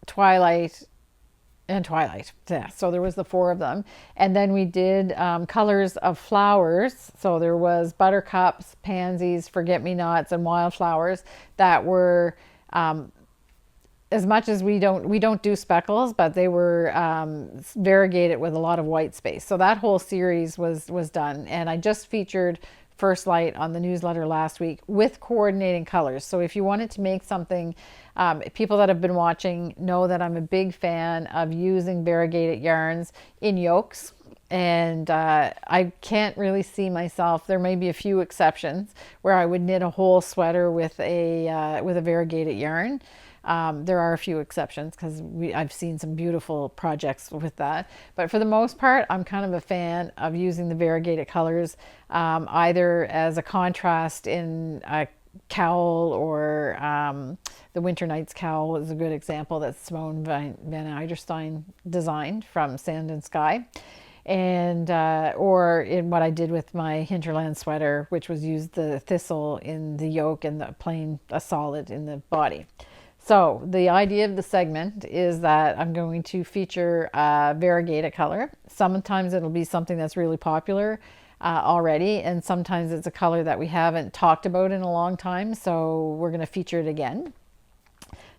A: Twilight, and Twilight. Yeah, so there was the 4 of them. And then we did colors of flowers. So there was buttercups, pansies, forget-me-nots, and wildflowers that were, as much as we don't do speckles, but they were variegated with a lot of white space. So that whole series was done. And I just featured First Light on the newsletter last week with coordinating colors. So if you wanted to make something, people that have been watching know that I'm a big fan of using variegated yarns in yokes, and I can't really see myself, there may be a few exceptions where I would knit a whole sweater with a variegated yarn. There are a few exceptions, because I've seen some beautiful projects with that. But for the most part, I'm kind of a fan of using the variegated colors, either as a contrast in a cowl, or the Winter Nights cowl is a good example that Simone Van Eiderstein designed from Sand and Sky. And or in what I did with my Hinterland sweater, which was used the thistle in the yoke and the plain, a solid in the body. So the idea of the segment is that I'm going to feature a variegated color. Sometimes it'll be something that's really popular already, and sometimes it's a color that we haven't talked about in a long time, so we're going to feature it again.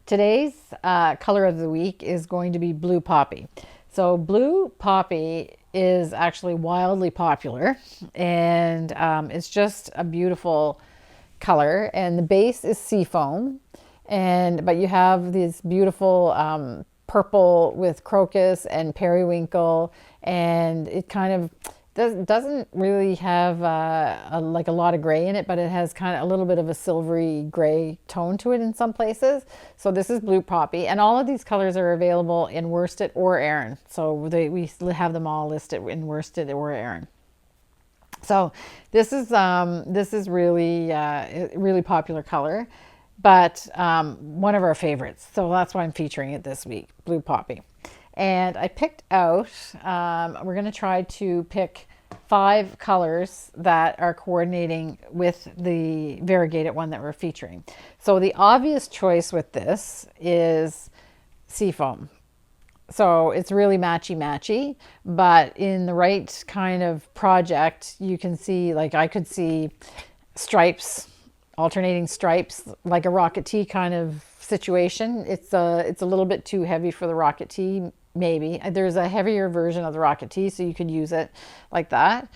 A: Today's color of the week is going to be blue poppy. So blue poppy is actually wildly popular, and it's just a beautiful color, and the base is seafoam, but you have this beautiful purple with crocus and periwinkle, and it kind of doesn't really have like a lot of gray in it, but it has kind of a little bit of a silvery gray tone to it in some places. So this is blue poppy, and all of these colors are available in worsted or Aran. So we have them all listed in worsted or Aran. So this is really really popular color, but one of our favorites. So that's why I'm featuring it this week, blue poppy. And I picked out, we're going to try to pick 5 colors that are coordinating with the variegated one that we're featuring. So the obvious choice with this is seafoam. So it's really matchy, but in the right kind of project, you can see, like I could see stripes, alternating stripes, like a rocket tee kind of situation. It's a little bit too heavy for the rocket tee. Maybe there's a heavier version of the rocket tee, so you could use it like that.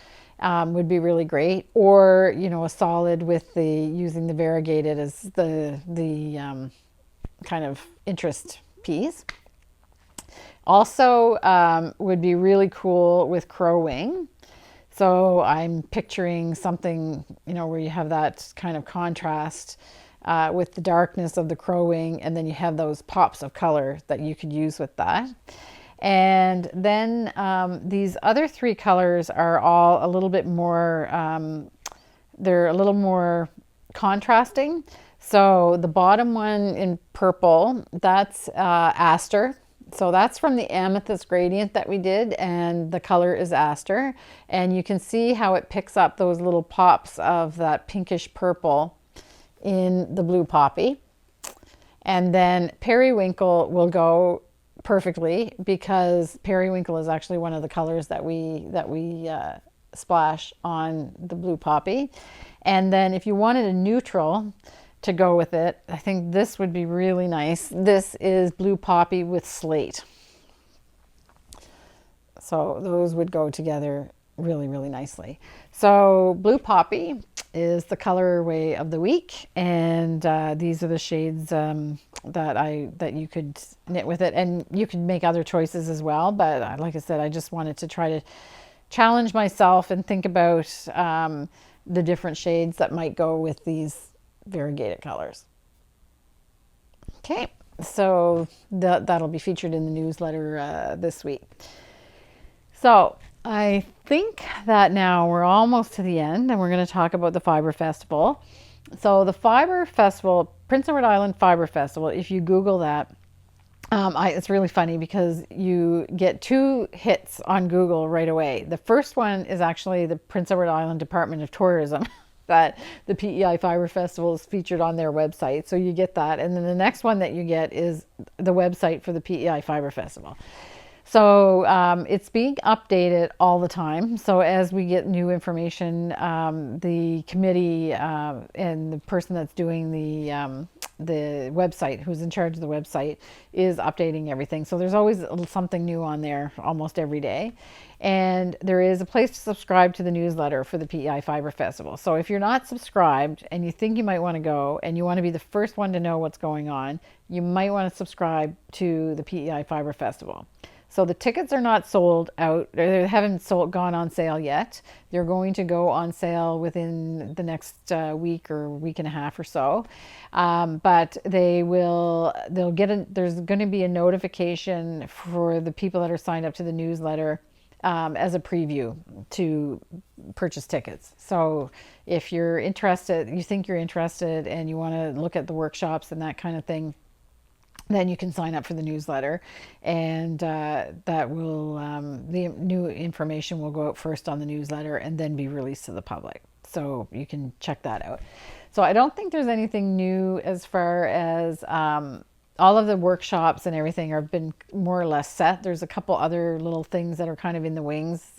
A: Would be really great. Or, you know, a solid with using the variegated as the kind of interest piece. Also would be really cool with crow wing. So I'm picturing something, you know, where you have that kind of contrast with the darkness of the crow wing, and then you have those pops of color that you could use with that. And then these other 3 colors are all a little bit more, they're a little more contrasting. So the bottom one in purple, that's aster. So that's from the amethyst gradient that we did, and the color is aster. And you can see how it picks up those little pops of that pinkish purple in the blue poppy. And then periwinkle will go perfectly, because periwinkle is actually one of the colors that we splash on the blue poppy. And then if you wanted a neutral to go with it, I think this would be really nice. This is blue poppy with slate. So those would go together really, really nicely. So blue poppy is the colorway of the week, and these are the shades that you could knit with it, and you can make other choices as well. But like I said, I just wanted to try to challenge myself and think about the different shades that might go with these variegated colors. Okay, so that'll be featured in the newsletter this week. So I think that now we're almost to the end, and we're going to talk about the Fibre Festival. So the Fibre Festival, Prince Edward Island Fibre Festival, if you Google that, it's really funny because you get 2 hits on Google right away. The first one is actually the Prince Edward Island Department of Tourism, that the PEI Fibre Festival is featured on their website. So you get that. And then the next one that you get is the website for the PEI Fibre Festival. So it's being updated all the time. So as we get new information, the committee and the person that's doing the website, who's in charge of the website, is updating everything. So there's always something new on there almost every day. And there is a place to subscribe to the newsletter for the PEI Fibre Festival. So if you're not subscribed and you think you might want to go and you want to be the first one to know what's going on, you might want to subscribe to the PEI Fibre Festival. So the tickets are not sold out. They haven't gone on sale yet. They're going to go on sale within the next week or week and a half or so. But there's going to be a notification for the people that are signed up to the newsletter as a preview to purchase tickets. So if you're interested, you think you're interested and you want to look at the workshops and that kind of thing, then you can sign up for the newsletter, and that will the new information will go out first on the newsletter and then be released to the public. So you can check that out. So I don't think there's anything new as far as all of the workshops and everything have been more or less set. There's a couple other little things that are kind of in the wings,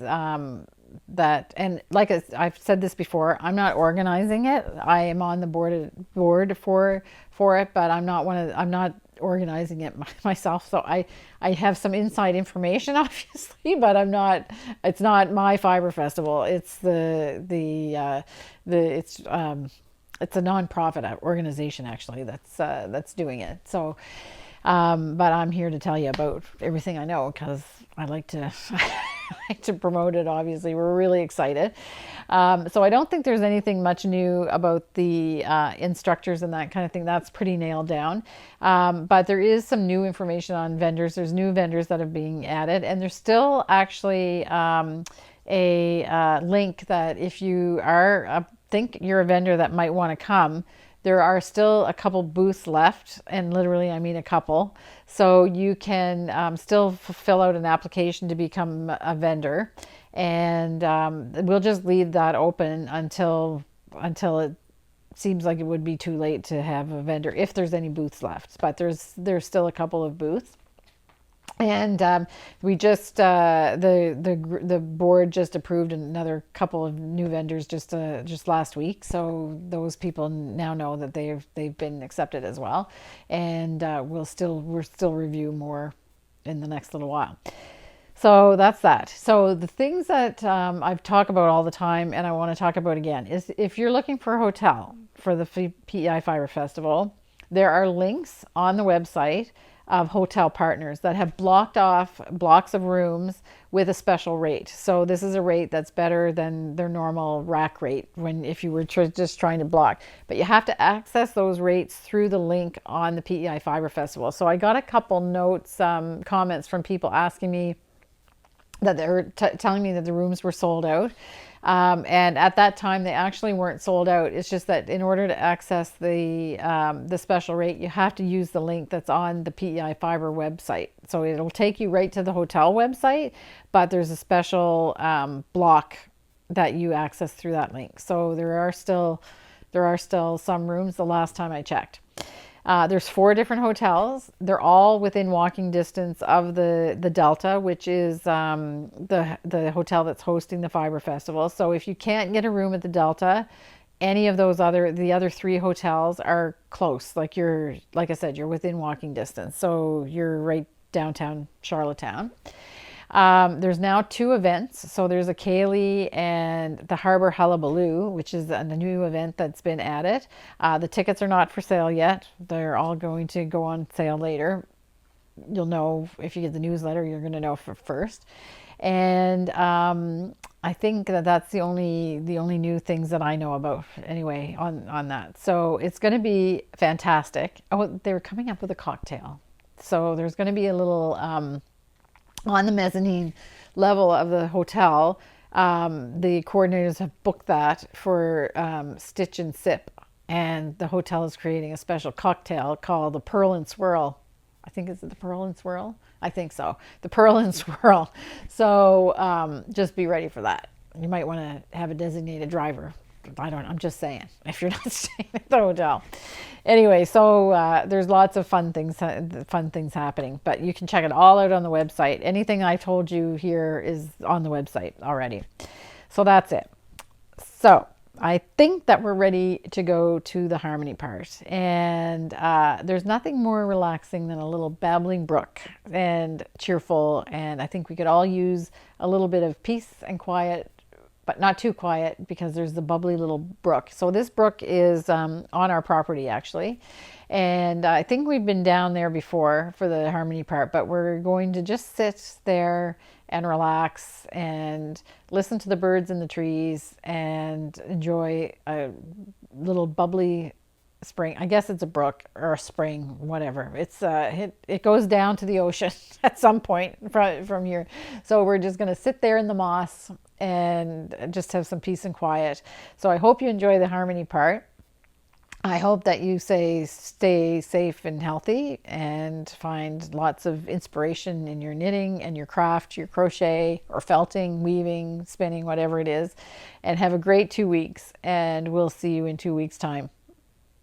A: that, and like I've said this before, I'm not organizing it. I am on the board for it, but I'm not organizing it myself. So I have some inside information, obviously, but it's not my Fibre Festival. It's it's a nonprofit organization, actually, that's doing it. So, but I'm here to tell you about everything I know, because I like to I like to promote it. Obviously, we're really excited. So I don't think there's anything much new about the instructors and that kind of thing. That's pretty nailed down. But there is some new information on vendors. There's new vendors that are being added, and there's still actually a link that if you think you're a vendor that might want to come, there are still a couple booths left, and literally I mean a couple. So you can still fill out an application to become a vendor, and we'll just leave that open until it seems like it would be too late to have a vendor, if there's any booths left. But there's still a couple of booths. And we just the board just approved another couple of new vendors just last week, so those people now know that they've been accepted as well, and we'll still review more in the next little while. So that's that. So the things that I've talked about all the time, and I want to talk about again, is if you're looking for a hotel for the PEI Fibre Festival, there are links on the website of hotel partners that have blocked off blocks of rooms with a special rate. So this is a rate that's better than their normal rack rate if you were just trying to block. But you have to access those rates through the link on the PEI Fibre Festival. So I got a couple notes, comments from people asking me that they're telling me that the rooms were sold out. And at that time, they actually weren't sold out. It's just that in order to access the special rate, you have to use the link that's on the PEI Fibre website. So it'll take you right to the hotel website, but there's a special block that you access through that link. So there are still some rooms the last time I checked. There's 4 different hotels. They're all within walking distance of the Delta, which is the hotel that's hosting the Fibre Festival. So if you can't get a room at the Delta, any of the other 3 hotels are close. Like I said, you're within walking distance. So you're right downtown Charlottetown. There's now 2 events. So there's a Kaylee and the Harbor Hullabaloo, which is a new event that's been added. The tickets are not for sale yet. They're all going to go on sale later. You'll know if you get the newsletter, you're going to know first. And I think that's the only new things that I know about anyway on that. So it's going to be fantastic. Oh, they were coming up with a cocktail. So there's going to be a little on the mezzanine level of the hotel. The coordinators have booked that for Stitch and Sip, and the hotel is creating a special cocktail called the Pearl and Swirl. I think it's the Pearl and Swirl. I think so. The Pearl and Swirl. So just be ready for that. You might want to have a designated driver. I'm just saying, if you're not staying at the hotel. Anyway, so there's lots of fun things happening, but you can check it all out on the website. Anything I've told you here is on the website already. So that's it. So I think that we're ready to go to the harmony part. And there's nothing more relaxing than a little babbling brook and cheerful. And I think we could all use a little bit of peace and quiet, but not too quiet, because there's the bubbly little brook. So this brook is on our property, actually. And I think we've been down there before for the harmony part, but we're going to just sit there and relax and listen to the birds in the trees and enjoy a little bubbly spring. I guess it's a brook or a spring, whatever. It's it goes down to the ocean at some point from here. So we're just going to sit there in the moss and just have some peace and quiet. So I hope you enjoy the harmony part. I hope that you stay safe and healthy and find lots of inspiration in your knitting and your craft, your crochet or felting, weaving, spinning, whatever it is. And have a great 2 weeks, and we'll see you in 2 weeks' time.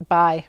A: Bye.